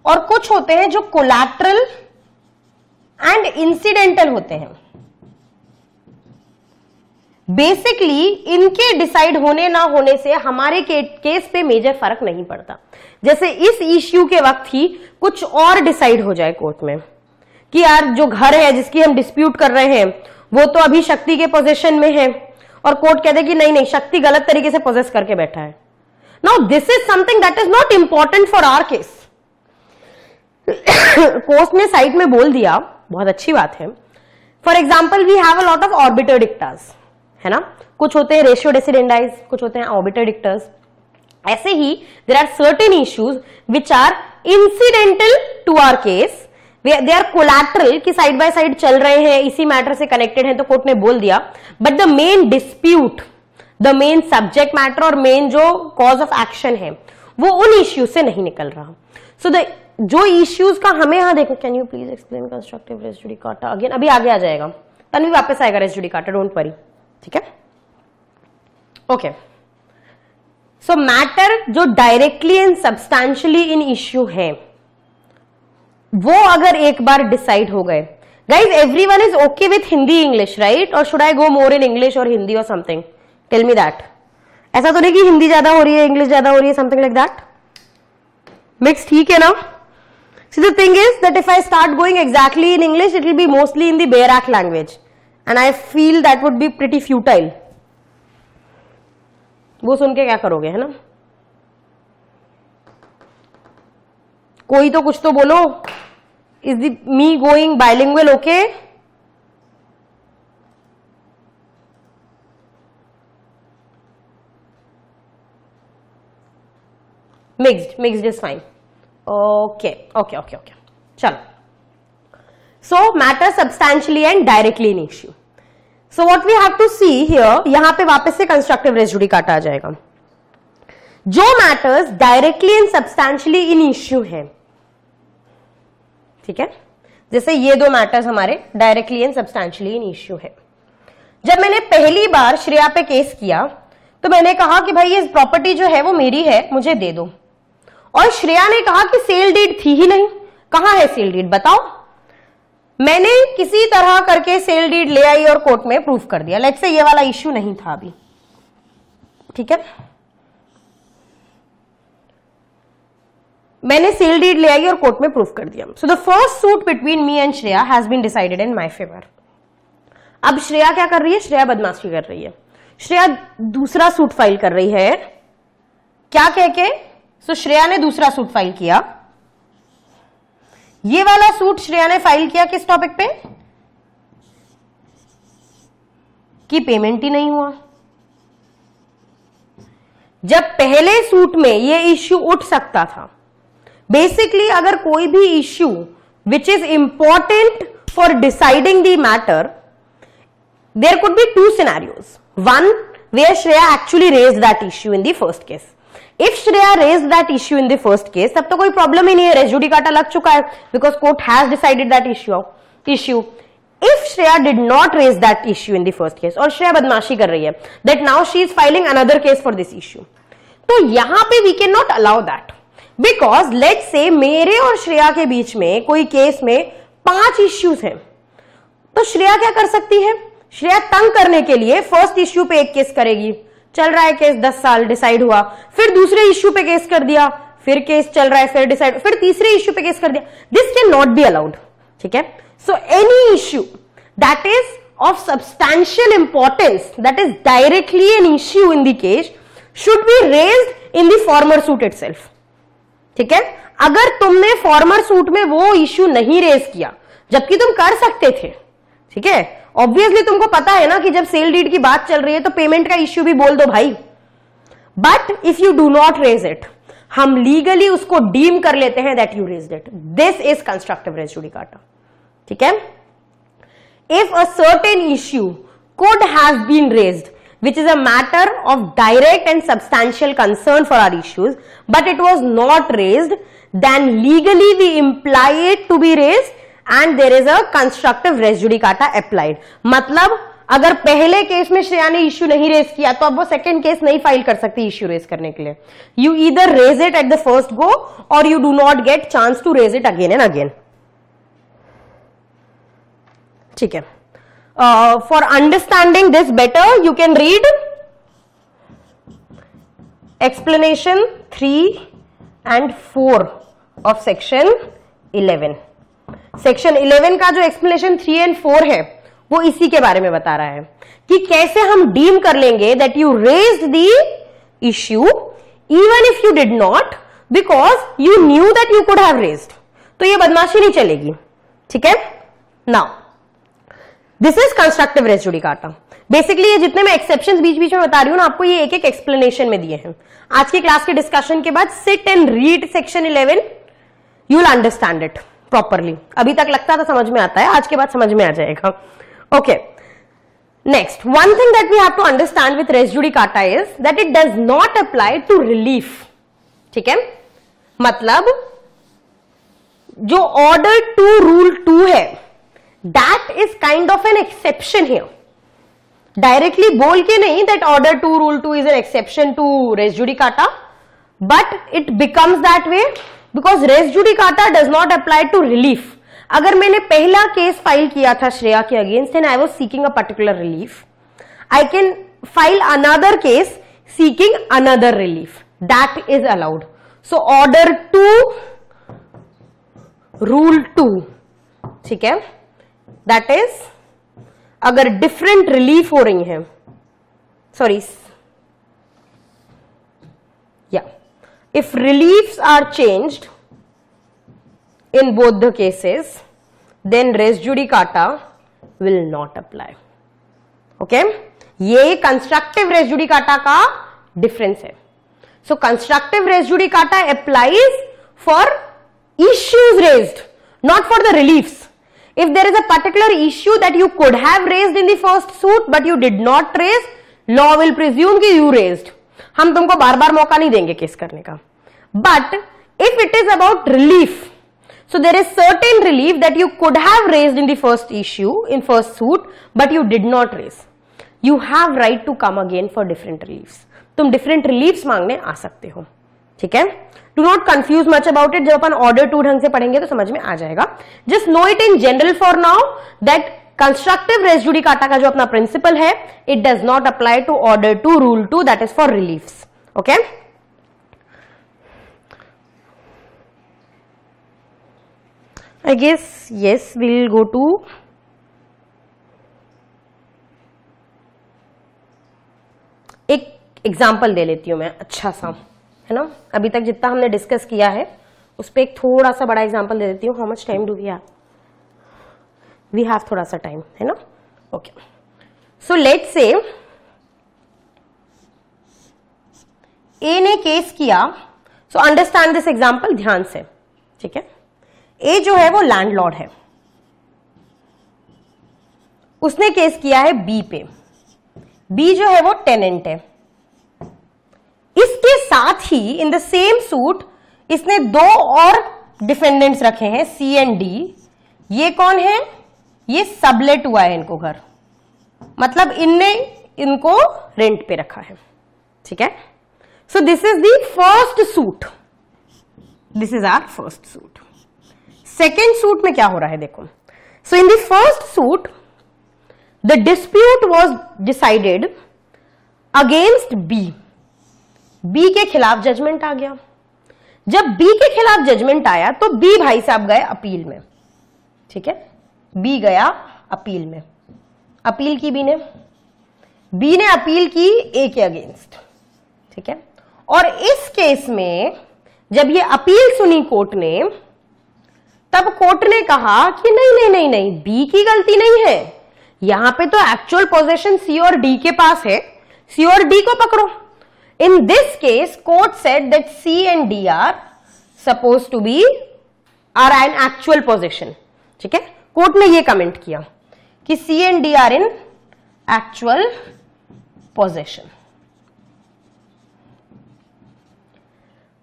और कुछ होते हैं जो कोलैटरल एंड इंसिडेंटल होते हैं। बेसिकली इनके डिसाइड होने ना होने से हमारे केस पे मेजर फर्क नहीं पड़ता। जैसे इस इश्यू के वक्त ही कुछ और डिसाइड हो जाए कोर्ट में कि यार जो घर है जिसकी हम डिस्प्यूट कर रहे हैं वो तो अभी शक्ति के पोजीशन में है, और कोर्ट कहते कि नहीं नहीं शक्ति गलत तरीके से पोजेस करके बैठा है। Now this is something that is not important for our case. Court ने साइड में बोल दिया, बहुत अच्छी बात है। For example we have a lot of obiter dictas, है ना, कुछ होते हैं रेशियो डेसिडेंडाइज, कुछ होते हैं ऑर्बिटर डिक्टर्स। ऐसे ही there are certain issues which are incidental to our case, they are collateral कि साइड बाय साइड चल रहे हैं, इसी मैटर से कनेक्टेड है तो कोर्ट ने बोल दिया, but the main dispute, the main subject matter और मेन जो कॉज ऑफ एक्शन है वो उन इश्यूज से नहीं निकल रहा। सो द जो इश्यूज का हमें यहां देखो, can you please explain constructive res judicata again, अभी आगे आ जाएगा, तन्वी वापस आएगा रेस जुडिकाटा, डोंट वरी, ठीक है, ओके। सो मैटर जो directly and substantially in issue है वो अगर एक बार डिसाइड हो गए, guys everyone is okay with Hindi English right, और should I go more in English और हिंदी और समथिंग, टेल मी दैट। ऐसा तो नहीं कि हिंदी ज्यादा हो रही है इंग्लिश ज्यादा हो रही है, समथिंग लाइक दैट, मिक्स, ठीक है ना। So the thing is that if I start going exactly in English, it will be mostly in the Barak language. And I feel that would be pretty futile. वो सुन के क्या करोगे, है ना? कोई तो कुछ तो बोलो। Is the me going bilingual okay? Mixed is fine. Okay okay okay okay, चलो। So matter substantially and directly in issue. So what we have to see here, यहां पे वापस से कंस्ट्रक्टिव रेस जुडिकाटा आ जाएगा। जो matters directly and substantially in issue है, ठीक है, जैसे ये दो मैटर्स हमारे directly and substantially in issue है। जब मैंने पहली बार श्रेया पे केस किया तो मैंने कहा कि भाई ये प्रॉपर्टी जो है वो मेरी है, मुझे दे दो। और श्रेया ने कहा कि सेल डीड थी ही नहीं। कहां है सेल डीड, बताओ। मैंने किसी तरह करके सेल डीड ले आई और कोर्ट में प्रूफ कर दिया। लेट्स से ये वाला इश्यू नहीं था अभी, ठीक है। मैंने सेल डीड ले आई और कोर्ट में प्रूफ कर दिया। So the first suit between me and Shreya has been decided in my favour. अब श्रेया क्या कर रही है? श्रेया बदमाशी कर रही है। श्रेया दूसरा सूट फाइल कर रही है। क्या कह के? सो श्रेया ने दूसरा सूट फाइल किया। ये वाला सूट श्रेया ने फाइल किया किस टॉपिक पे? कि पेमेंट ही नहीं हुआ। जब पहले सूट में ये इश्यू उठ सकता था, बेसिकली अगर कोई भी issue which is important for deciding the matter, there could be two scenarios. One, where Shreya actually raised that issue in the first case. If Shreya raised that issue in the first case, तब तो कोई प्रॉब्लम ही नहीं है, रेस जुडिकाटा लग चुका है, because court has decided that issue. If Shreya did not raise that issue in the first case, और Shreya बदमाशी कर रही है, that now she is filing another case for this issue, तो यहां पे we cannot allow that, because let's say मेरे और श्रेया के बीच में कोई केस में 5 इश्यूज हैं, तो श्रेया क्या कर सकती है? श्रेया तंग करने के लिए फर्स्ट इश्यू पे एक केस करेगी। चल रहा है केस 10 साल, डिसाइड हुआ, फिर दूसरे इश्यू पे केस कर दिया, फिर केस चल रहा है, फिर डिसाइड, फिर तीसरे इश्यू पे केस कर दिया। This can not be allowed, ठीक है। So any issue that is of substantial importance, that is directly an issue in the case, should be raised in the former suit itself, ठीक है। अगर तुमने फॉर्मर सूट में वो इश्यू नहीं रेज किया, जबकि तुम कर सकते थे, ठीक है, ऑब्वियसली तुमको पता है ना कि जब सेल डीड की बात चल रही है तो पेमेंट का इश्यू भी बोल दो भाई। But if you do not raise it, हम लीगली उसको डीम कर लेते हैं that you raised it. This is constructive res judicata, ठीक है। If a certain issue could have been raised, which is a matter of direct and substantial concern for our issues, but it was not raised, then legally we imply it to be raised and there is a constructive res judicata applied. मतलब अगर पहले केस में श्रेया ने इश्यू नहीं रेज किया तो अब वो सेकंड केस नहीं फाइल कर सकती इश्यू रेज करने के लिए। You either raise it at the first go और you do not get chance to raise it again and again, ठीक है। For understanding this better you can read explanation 3 and 4 of section 11। Section 11 का जो एक्सप्लेनेशन 3 and 4 है वो इसी के बारे में बता रहा है कि कैसे हम डीम कर लेंगे that you raised the issue even if you did not, because you knew that you could have raised. तो ये बदमाशी नहीं चलेगी, ठीक है। Now this is constructive res judicata. Basically ये जितने मैं एक्सेप्शंस बीच बीच में बता रही हूं ना, आपको ये एक एक एक्सप्लेनेशन में दिए हैं। आज की क्लास के डिस्कशन के बाद sit and read section 11, you will understand it properly. अभी तक लगता था समझ में आता है, आज के बाद समझ में आ जाएगा। Okay, next one thing that we have to understand with res judicata is that it does not apply to relief, ठीक है। मतलब जो ऑर्डर 2 रूल 2 है that is kind of an exception here. Directly बोल के नहीं that order 2 rule 2 is an exception to res judicata, but it becomes that way because res judicata does not apply to relief. अगर मैंने पहला केस फाइल किया था श्रेया के against and I was seeking a particular relief, I can file another case seeking another relief, that is allowed. So order 2 rule 2, ठीक है, दैट इज अगर डिफरेंट रिलीफ हो रही हैं, सॉरी या if reliefs are changed in both the cases then res judicata will not apply. Okay, ये कंस्ट्रक्टिव रेस जुडिकाटा का डिफरेंस है. So constructive res judicata applies for issues raised, not for the reliefs. If there is a particular issue that you could have raised in the first suit but you did not raise, law will presume कि you raised. हम तुमको बार बार मौका नहीं देंगे केस करने का. But if it is about relief, so there is certain relief that you could have raised in the first issue, in first suit, but you did not raise. You have right to come again for different reliefs. तुम different reliefs मांगने आ सकते हो. ठीक है, do not confuse much about it. जब अपन ऑर्डर 2 ढंग से पढ़ेंगे तो समझ में आ जाएगा. Just know it in general for now that constructive res judicata का जो अपना प्रिंसिपल है, it does not apply to order 2 rule 2, that is for reliefs. Okay, I guess yes we will go to एक एग्जाम्पल दे लेती हूं मैं अच्छा सा, है ना. अभी तक जितना हमने डिस्कस किया है उस पर एक थोड़ा सा बड़ा एग्जांपल दे देती हूँ. How much time do we have? We have थोड़ा सा टाइम, है ना. Okay, so let's say A ने केस किया. सो अंडरस्टैंड दिस एग्जांपल ध्यान से. ठीक है, ए जो है वो लैंडलॉर्ड है, उसने केस किया है बी पे. बी जो है वो टेनेंट है. इसके साथ ही इन द सेम सूट इसने 2 और डिफेंडेंट्स रखे हैं, सी एंड डी. ये कौन है? ये सबलेट हुआ है इनको घर, मतलब इनने इनको रेंट पे रखा है. ठीक है, so this is the first suit. This is our first suit. Second suit में क्या हो रहा है देखो. So in the first suit the dispute was decided against B. B के खिलाफ जजमेंट आ गया. जब बी के खिलाफ जजमेंट आया तो बी भाई साहब गए अपील में. ठीक है, बी गया अपील में. अपील की बी ने अपील की ए के अगेंस्ट. ठीक है, और इस केस में जब ये अपील सुनी कोर्ट ने, तब कोर्ट ने कहा कि नहीं नहीं नहीं नहीं, बी की गलती नहीं है, यहां पे तो एक्चुअल पोजीशन सी और डी के पास है, सी और डी को पकड़ो. In this case, court said that C and D are supposed to be are in actual possession. ठीक है, कोर्ट ने ये कमेंट किया कि C and D are in actual possession.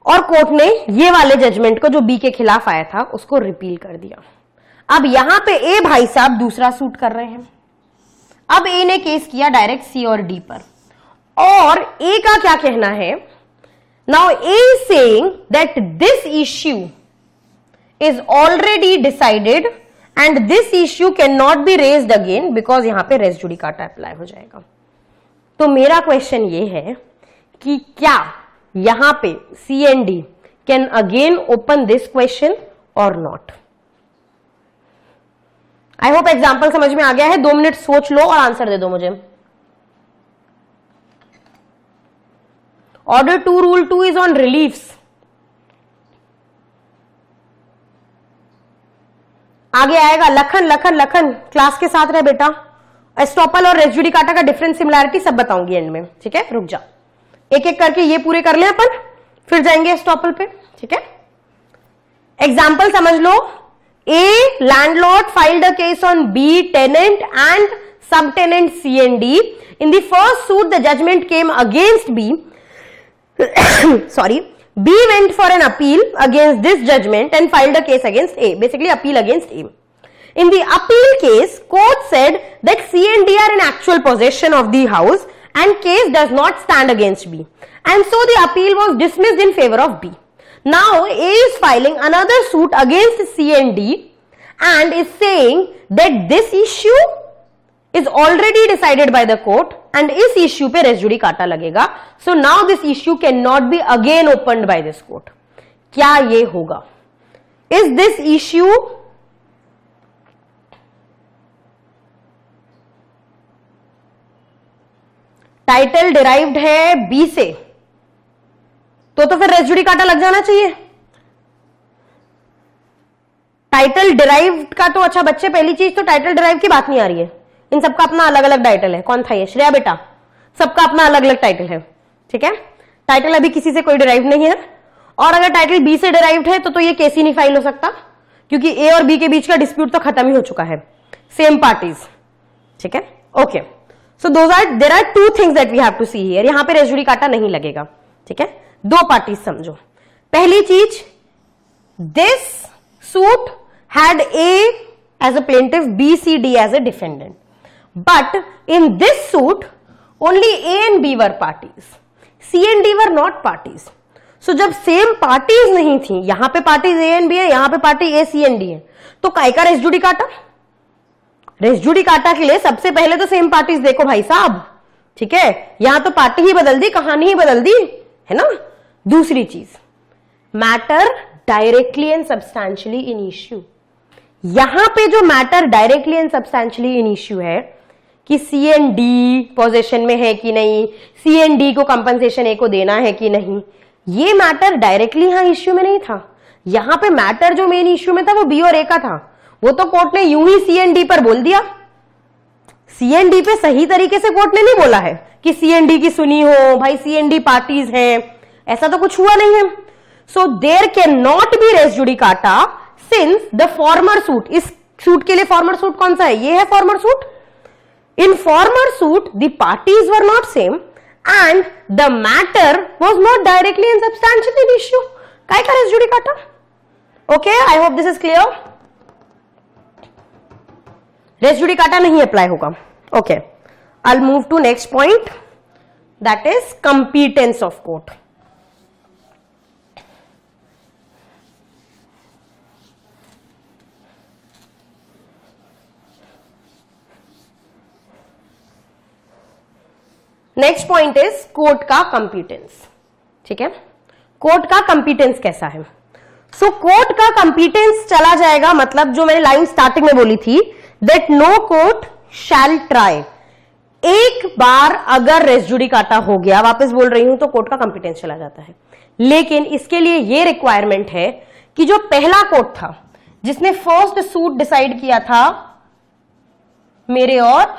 और कोर्ट ने ये वाले जजमेंट को जो B के खिलाफ आया था उसको रिपील कर दिया. अब यहां पे ए भाई साहब दूसरा सूट कर रहे हैं. अब ए ने केस किया डायरेक्ट सी और डी पर, और ए का क्या कहना है? Now A is saying that this issue is already decided and this issue can not be raised again because यहां पे रेस जुडिकाटा अप्लाई हो जाएगा. तो मेरा क्वेश्चन ये है कि क्या यहां पे C and D can again open this question और नॉट? आई होप एग्जाम्पल समझ में आ गया है. 2 मिनट सोच लो और आंसर दे दो मुझे. Order 2 Rule 2 is on reliefs. आगे आएगा लखन. लखन लखन क्लास के साथ रहे बेटा. एस्टॉपल और रेस जुडिकाटा का डिफरेंस सिमिलैरिटी सब बताऊंगी एंड में. ठीक है, रुक जा, एक एक करके ये पूरे कर लें अपन, फिर जाएंगे एस्टॉपल पे. ठीक है, एग्जाम्पल समझ लो. A landlord filed a case on B tenant and sub tenant C and D. In the first suit the judgment came against B. Sorry, B went for an appeal against this judgment and filed a case against A. Basically, appeal against A. In the appeal case, court said that C and D are in actual possession of the house and case does not stand against B. And so the appeal was dismissed in favor of B. Now, A is filing another suit against C and D and is saying that this issue is already decided by the court and इस issue पे res judicata लगेगा. So now this issue cannot be again opened by this court. क्या ये होगा? Is this issue title derived है बी से, तो फिर रेस जुडिकाटा लग जाना चाहिए। टाइटल डिराइव्ड का तो अच्छा बच्चे, पहली चीज तो टाइटल डिराइव की बात नहीं आ रही है, इन सबका अपना अलग अलग टाइटल है। कौन था ये? श्रेया बेटा, सबका अपना अलग अलग टाइटल है, ठीक है। टाइटल अभी किसी से कोई डिराइव नहीं है, और अगर टाइटल बी से डिराइव्ड है तो ये केस ही नहीं फाइल हो सकता, क्योंकि ए और बी के बीच का डिस्प्यूट तो खत्म ही हो चुका है, सेम पार्टीज, ठीक है। Okay, so there are two things that we have to see here. यहां पे रेस जुडिकाटा नहीं लगेगा, ठीक है। दो पार्टीज समझो। पहली चीज, this suit had A as a plaintiff, B C D as a defendant, but in this suit only A and B were parties, C and D were not parties. So जब सेम पार्टीज नहीं थी, यहां पे पार्टीज ए एंड बी है, यहां पे party A C and D है, तो काय का रेस जुडिकाटा? रेस जुडिकाटा के लिए सबसे पहले तो सेम पार्टीज देखो भाई साहब, ठीक है। यहां तो पार्टी ही बदल दी, कहानी ही बदल दी, है ना। दूसरी चीज, matter directly and substantially in issue. यहां पे जो matter directly and substantially in issue है कि सी एंड डी पोजेशन में है कि नहीं, सी एंड डी को कंपनसेशन ए को देना है कि नहीं, ये मैटर डायरेक्टली यहां इश्यू में नहीं था। यहां पे मैटर जो मेन इश्यू में था वो बी और ए का था, वो तो कोर्ट ने यूं ही सी एंड डी पर बोल दिया। सी एंड डी पे सही तरीके से कोर्ट ने नहीं बोला है कि सी एंड डी की सुनी हो, भाई सी एंड डी पार्टीज हैं, ऐसा तो कुछ हुआ नहीं है। So there can not be res judicata since the former suit, इस सूट के लिए फॉर्मर सूट कौन सा है? ये है former suit. In former suit the parties were not same and the matter was not directly and substantially an issue. काय का res judicata? Okay, I hope this is clear. Res judicata नहीं अप्लाई होगा। Okay, I'll move to next point, that is competence of court. Next point is court का कंपीटेंस, ठीक है। कोर्ट का कंपीटेंस कैसा है? सो कोर्ट का कंपीटेंस चला जाएगा, मतलब जो मैंने लाइन स्टार्टिंग में बोली थी, that no court shall try. एक बार अगर रेस जुडिकाटा हो गया, वापस बोल रही हूं, तो कोर्ट का कंपीटेंस चला जाता है। लेकिन इसके लिए ये रिक्वायरमेंट है कि जो पहला कोर्ट था जिसने फर्स्ट सूट डिसाइड किया था मेरे और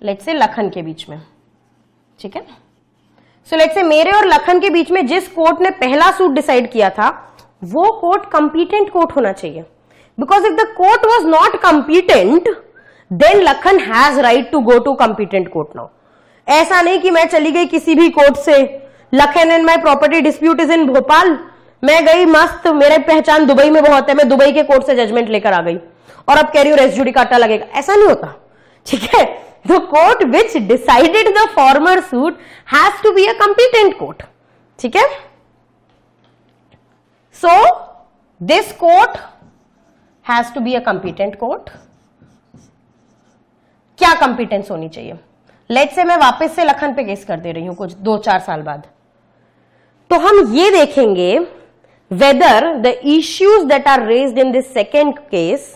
लेट्स से लखन के बीच में, ठीक है। सो लेट्स से मेरे और लखन के बीच में जिस कोर्ट ने पहला सूट डिसाइड किया था, वो कोर्ट कंपीटेंट कोर्ट होना चाहिए। Because if the court was not competent, then Lakhan has right to go to competent court now. ऐसा नहीं कि मैं चली गई किसी भी कोर्ट से, Lakhan and my property dispute is in Bhopal, मैं गई मस्त, मेरे पहचान दुबई में बहुत है, मैं दुबई के कोर्ट से जजमेंट लेकर आ गई और अब कह रही हूं रेस जुडिकाटा लगेगा। ऐसा नहीं होता, ठीक है। The court which decided the former suit has to be a competent court, ठीक है। So this court has to be a competent court. क्या कंपीटेंस होनी चाहिए? लेट्स से मैं वापस से लखन पे केस कर दे रही हूं कुछ 2-4 साल बाद, तो हम ये देखेंगे whether the issues that are raised in this second case,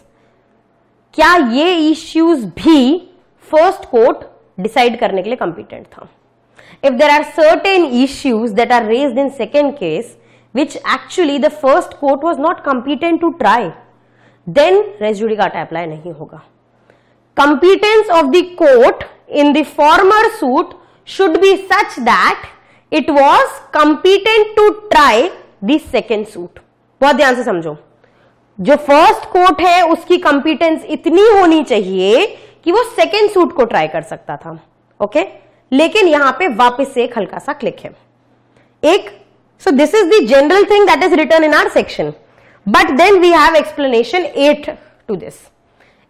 क्या ये issues भी फर्स्ट कोर्ट डिसाइड करने के लिए कंपीटेंट था। If there are certain issues that are raised in second case which actually the first court was not competent to try, then res judicata apply नहीं होगा। Competence of the court in the former suit should be such that it was competent to try the second suit. बहुत ध्यान से समझो, जो फर्स्ट कोर्ट है उसकी कंपीटेंस इतनी होनी चाहिए कि वो सेकेंड सूट को ट्राई कर सकता था, ओके। लेकिन यहां पे वापस से एक हल्का सा क्लिक है एक। So this is the general thing that is written in our section, but then we have explanation 8 to this.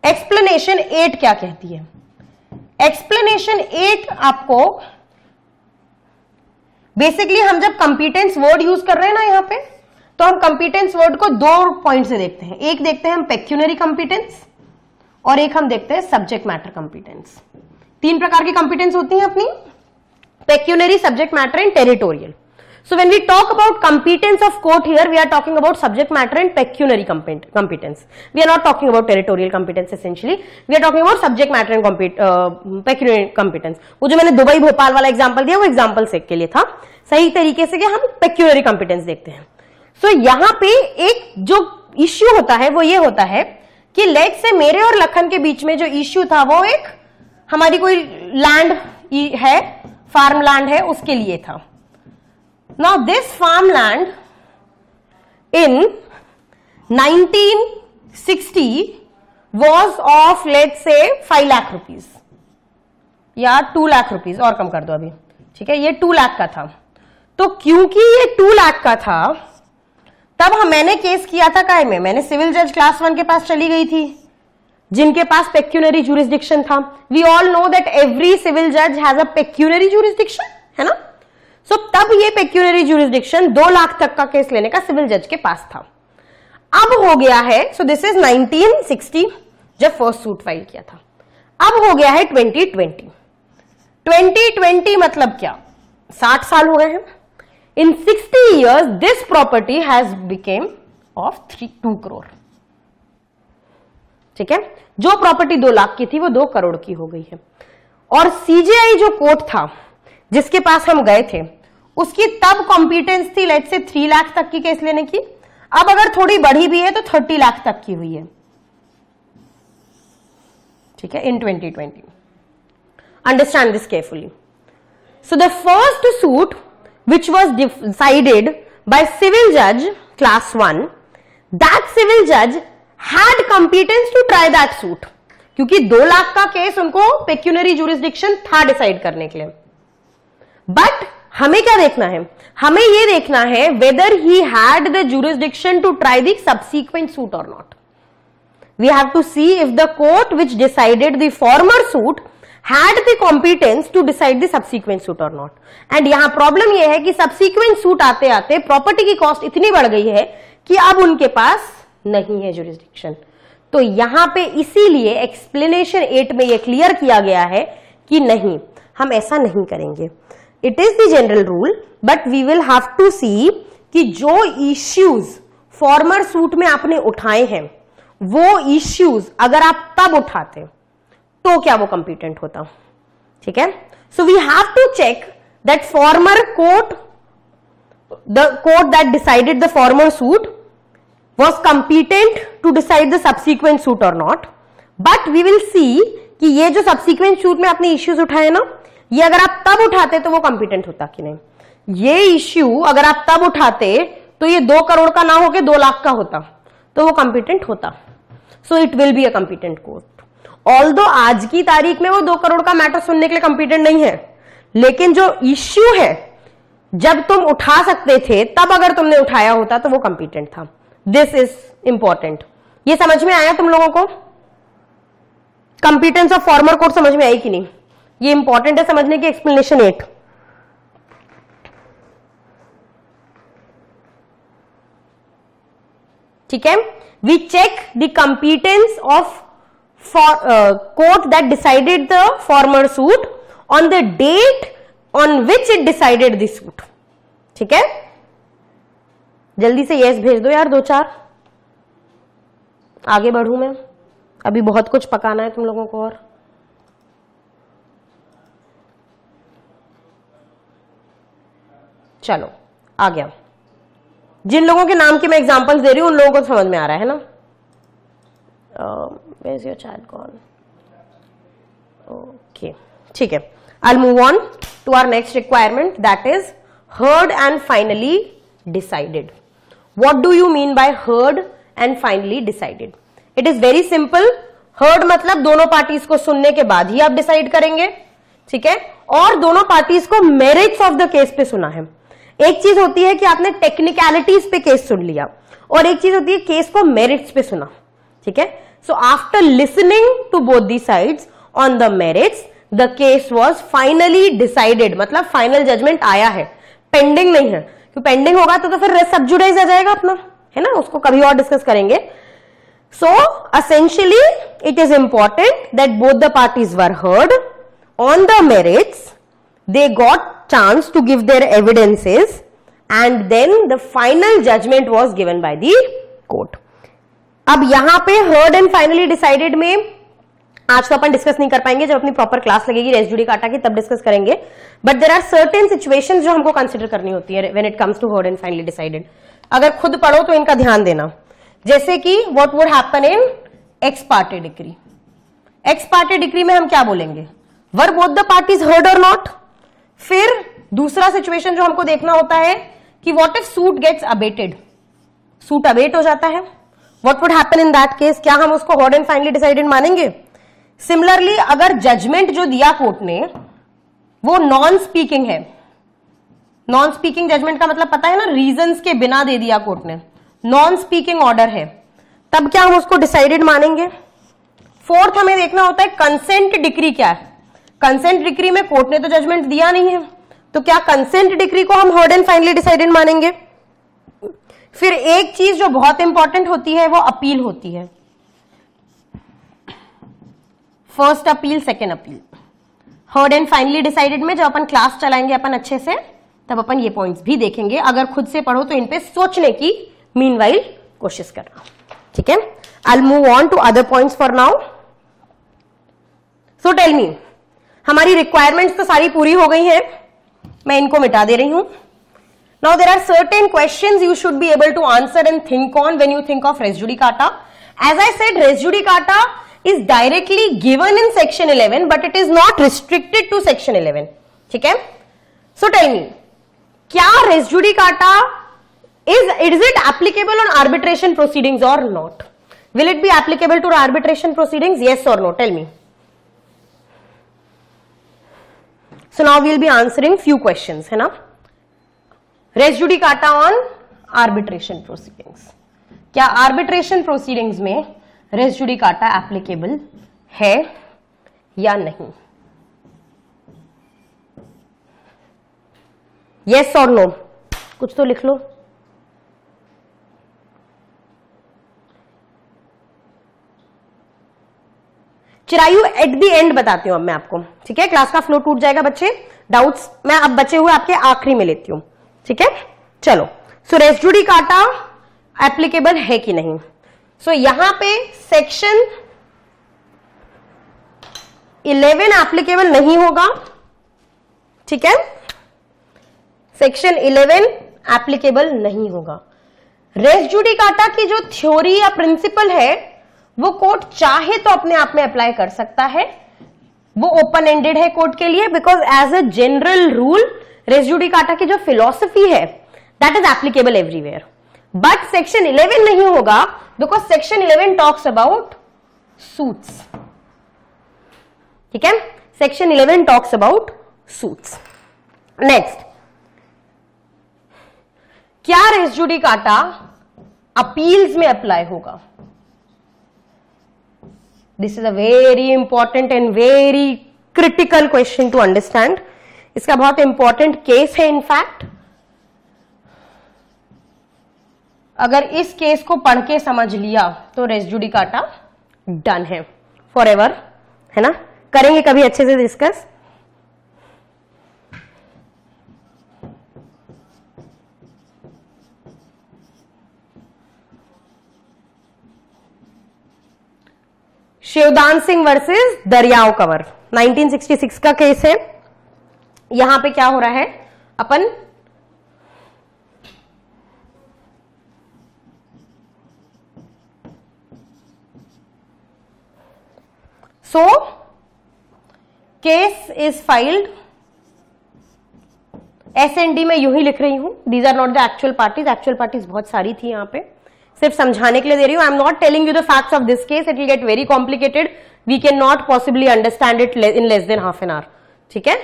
Explanation 8 क्या कहती है? एक्सप्लेनेशन 8 आपको बेसिकली, हम जब कंपीटेंस वर्ड यूज कर रहे हैं ना यहां पे, तो हम कंपीटेंस वर्ड को 2 पॉइंट से देखते हैं। एक देखते हैं हम पेक्यूनरी कंपीटेंस और एक हम देखते हैं सब्जेक्ट मैटर कंपीटेंस। 3 प्रकार की कंपीटेंस होती हैं अपनी, pecuniary, subject matter and territorial. So when we talk about competence of court here, we are talking about subject matter and pecuniary competence. We are not talking about territorial competence essentially. We are talking about subject matter and pecuniary competence. वो जो मैंने दुबई भोपाल वाला एग्जांपल दिया वो एग्जांपल सेक के लिए था, सही तरीके से कि हम pecuniary competence देखते हैं. So यहाँ पे एक जो इश्यू होता है वो ये होता है कि लेट से मेरे और लखन के बीच में जो इश्यू था वो एक हमारी कोई लैंड है, फार्म लैंड है, उसके लिए था. Now this farmland in 1960 was of let's say 5 lakh rupees या 2 लाख रुपीज, और कम कर दो अभी, ठीक है, ये 2 लाख का था. तो क्योंकि ये 2 लाख का था तब मैंने केस किया था काय में, मैंने सिविल जज क्लास 1 के पास चली गई थी जिनके पास पेक्यूनरी जुरिस्डिक्शन था. We all know that every civil जज हैज अ पेक्यूनरी जुरिस्डिक्शन, है ना. सो तब ये पेक्यूनरी जुरिस्डिक्शन 2 लाख तक का केस लेने का सिविल जज के पास था. अब हो गया है, सो दिस इज 1960 जब फर्स्ट सूट फाइल किया था. अब हो गया है 2020. 2020 मतलब क्या, 60 साल हो गए हैं. इन 60 years this property has became of 2 crore. ठीक है, जो प्रॉपर्टी 2 लाख की थी वो 2 करोड़ की हो गई है. और सीजेआई जो कोर्ट था जिसके पास हम गए थे उसकी तब कॉम्पिटेंस थी लेट से 3 लाख तक की केस लेने की. अब अगर थोड़ी बढ़ी भी है तो 30 लाख तक की हुई है. ठीक है, in 2020. Understand this carefully. So the first suit which was decided by civil जज क्लास 1, दैट सिविल जज had competence to try that suit, क्योंकि 2 लाख का केस उनको पेक्यूनरी जुरिस्डिक्शन था डिसाइड करने के लिए. बट हमें क्या देखना है, हमें ये देखना है whether he had the jurisdiction to try the subsequent suit or not. We have to see if the court which decided the former suit had the competence to decide the subsequent suit or not. And यहां प्रॉब्लम ये है कि subsequent suit आते आते प्रॉपर्टी की कॉस्ट इतनी बढ़ गई है कि अब उनके पास नहीं है जुरिस्डिक्शन. तो यहां पे इसीलिए एक्सप्लेनेशन 8 में ये क्लियर किया गया है कि नहीं, हम ऐसा नहीं करेंगे. It is the general rule but we will have to see कि जो इश्यूज फॉर्मर सूट में आपने उठाए हैं वो इश्यूज अगर आप तब उठाते तो क्या वो कंपिटेंट होता. ठीक है, so we have to check that former court, the court that decided the former suit was competent to decide the subsequent suit or not. But we will see कि ये जो subsequent suit में आपने issues उठाए ना, ये अगर आप तब उठाते तो वो competent होता कि नहीं. ये issue अगर आप तब उठाते तो ये 2 करोड़ का ना होके 2 लाख का होता तो वो competent होता. So it will be a competent court. Although आज की तारीख में वो 2 करोड़ का मैटर सुनने के लिए competent नहीं है, लेकिन जो issue है जब तुम उठा सकते थे तब अगर तुमने उठाया होता तो वो competent था. This is important. ये समझ में आया तुम लोगों को? कंपिटेंस ऑफ फॉर्मर कोर्ट समझ में आई कि नहीं? ये इंपॉर्टेंट है समझने की. एक्सप्लेनेशन 8. ठीक है, we check the competence of court that decided the former suit on the date on which it decided the suit. ठीक है, जल्दी से यस भेज दो यार, 2-4. आगे बढ़ूं मैं, अभी बहुत कुछ पकाना है तुम लोगों को. और चलो आ गया. जिन लोगों के नाम के मैं एग्जांपल्स दे रही हूं उन लोगों को समझ में आ रहा है ना. Where is your chat gone? Okay, ठीक है. I'll move on to our next requirement, that is heard and finally decided. What do you mean by heard and finally decided? It is very simple. Heard मतलब दोनों पार्टीज को सुनने के बाद ही आप डिसाइड करेंगे. ठीक है, और दोनों पार्टीज को मेरिट्स ऑफ द केस पे सुना है. एक चीज होती है कि आपने टेक्निकलिटीज पे केस सुन लिया और एक चीज होती है केस को मेरिट्स पे सुना. ठीक है, so after listening to both the sides on the merits the case was finally decided. मतलब फाइनल जजमेंट आया है, पेंडिंग नहीं है. तो पेंडिंग होगा तो फिर सब जुडाइज आ जाएगा अपना, है ना, उसको कभी और डिस्कस करेंगे. So essentially it is important that both the parties were heard on the merits, they got chance to give their evidences and then the final judgment was given by the court. अब यहां पे heard and finally decided में आज तो अपन डिस्कस नहीं कर पाएंगे, जब अपनी प्रॉपर क्लास लगेगी रेस जुडिकाटा की तब डिस्कस करेंगे, but there are certain situations जो हमको कंसिडर करनी होती है when it comes to heard and finally decided. अगर खुद पढ़ो तो इनका ध्यान देना, जैसे कि what would happen in ex parte decree. Ex parte decree में हम क्या बोलेंगे, were both the parties heard और नॉट. फिर दूसरा सिचुएशन जो हमको देखना होता है कि what if suit gets abated, suit abate हो जाता है, what would happen in that case, क्या हम उसको हर्ड एंड फाइनली डिसाइडेड मानेंगे. सिमिलरली अगर जजमेंट जो दिया कोर्ट ने वो नॉन स्पीकिंग है, नॉन स्पीकिंग जजमेंट का मतलब पता है ना, रीजंस के बिना दे दिया कोर्ट ने, नॉन स्पीकिंग ऑर्डर है, तब क्या हम उसको डिसाइडेड मानेंगे. फोर्थ हमें देखना होता है कंसेंट डिक्री क्या है. कंसेंट डिक्री में कोर्ट ने तो जजमेंट दिया नहीं है, तो क्या कंसेंट डिक्री को हम हर्ड एंड फाइनली डिसाइडेड मानेंगे. फिर एक चीज जो बहुत इंपॉर्टेंट होती है वो अपील होती है. First appeal, second appeal. Heard and finally decided में जब अपन क्लास चलाएंगे अपन अच्छे से, तब अपन ये पॉइंट्स भी देखेंगे. अगर खुद से पढ़ो तो इन पे सोचने की मीनवाइल कोशिश करना. ठीक है, I will move on to other points for now. So tell me, हमारी रिक्वायरमेंट्स तो सारी पूरी हो गई हैं, मैं इनको मिटा दे रही हूं. Now there are certain questions you should be able to answer and think on when you think of res judicata. As I said, res judicata is directly given in section 11 but it is not restricted to section 11. ठीक है, so tell me, क्या res judicata is it applicable on arbitration proceedings or not? Will it be applicable to arbitration proceedings, yes or no? Tell me. So now we will be answering few questions, है ना. res judicata on arbitration proceedings, क्या arbitration proceedings में रेस जुडिकाटा एप्लीकेबल है या नहीं. यस और नो, कुछ तो लिख लो. चिरायु एट द एंड बताती हूं अब मैं आपको. ठीक है, क्लास का फ्लो टूट जाएगा बच्चे, डाउट्स मैं अब बचे हुए आपके आखिरी में लेती हूं. ठीक है, चलो. सो रेस जुडिकाटा एप्लीकेबल है कि नहीं. सो यहां पे सेक्शन 11 एप्लीकेबल नहीं होगा. ठीक है, सेक्शन 11 एप्लीकेबल नहीं होगा. रेस जुडिकाटा की जो थ्योरी या प्रिंसिपल है वो कोर्ट चाहे तो अपने आप में अप्लाई कर सकता है, वो ओपन एंडेड है कोर्ट के लिए, because as a general rule res judicata की जो फिलॉसफी है that is applicable everywhere. But section 11 नहीं होगा because section 11 talks about suits. ठीक है, section 11 talks about suits. Next, क्या रेस जुडिकाटा अपील्स में अप्लाई होगा. This is a very important and very critical question to understand. इसका बहुत इंपॉर्टेंट केस है. इनफैक्ट अगर इस केस को पढ़ के समझ लिया तो रेस जुडिकाटा डन है फॉर एवर, है ना. करेंगे कभी अच्छे से डिस्कस. शिवदान सिंह वर्सेस दरियाओं कंवर 1966 का केस है. यहां पे क्या हो रहा है, अपन So, case is filed. S&D में यूं ही लिख रही हूं. These are not the actual parties. Actual parties बहुत सारी थी यहां पे, सिर्फ समझाने के लिए दे रही हूं. I am not telling you the facts of this case. It will get very complicated. We cannot possibly understand it in less than half an hour. ठीक है.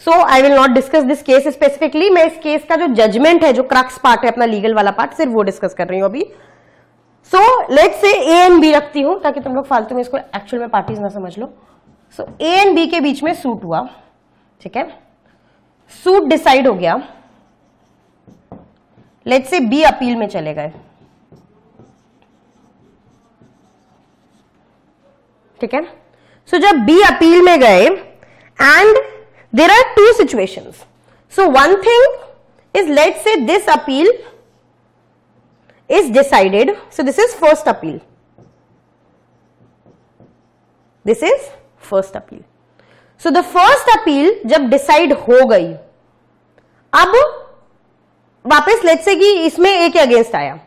So I will not discuss this case specifically. मैं इस केस का जो जजमेंट है, जो क्रक्स पार्ट है, अपना लीगल वाला पार्ट, सिर्फ वो डिस्कस कर रही हूं अभी. सो let's say A and B रखती हूं ताकि तुम लोग फालतू में इसको एक्चुअल में पार्टीज ना समझ लो. सो ए एंड बी के बीच में सूट हुआ. ठीक है, सूट डिसाइड हो गया. लेट्स से बी अपील में चले गए. ठीक है, सो जब बी अपील में गए and there are two situations. So one thing is, let's say this appeal is decided. So this is first appeal. This is first appeal. So the first appeal जब decide हो गई, अब वापस लेट्स से कि इसमें ए के अगेंस्ट आया,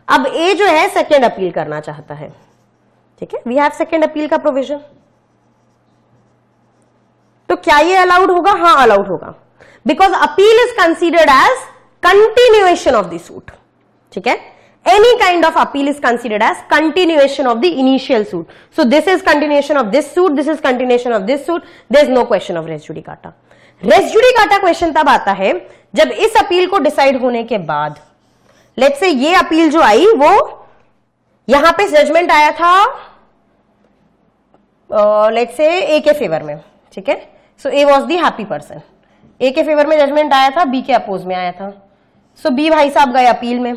अब ए जो है सेकेंड अपील करना चाहता है, ठीक है, वी हैव सेकेंड अपील का प्रोविजन। तो क्या ये अलाउड होगा? हाँ अलाउड होगा, because appeal is considered as continuation of the suit, ठीक है। Any kind of appeal is considered as continuation of the initial suit. So this is continuation of this suit, this is continuation of this suit. There is no question of res judicata. Res judicata question तब आता है जब इस अपील को डिसाइड होने के बाद, लेट्स से ये अपील जो आई वो यहां पे जजमेंट आया था लेट्स से ए के फेवर में, ठीक है। So A was the happy person, A के फेवर में जजमेंट आया था, बी के अपोज में आया था। सो बी भाई साहब गए अपील में,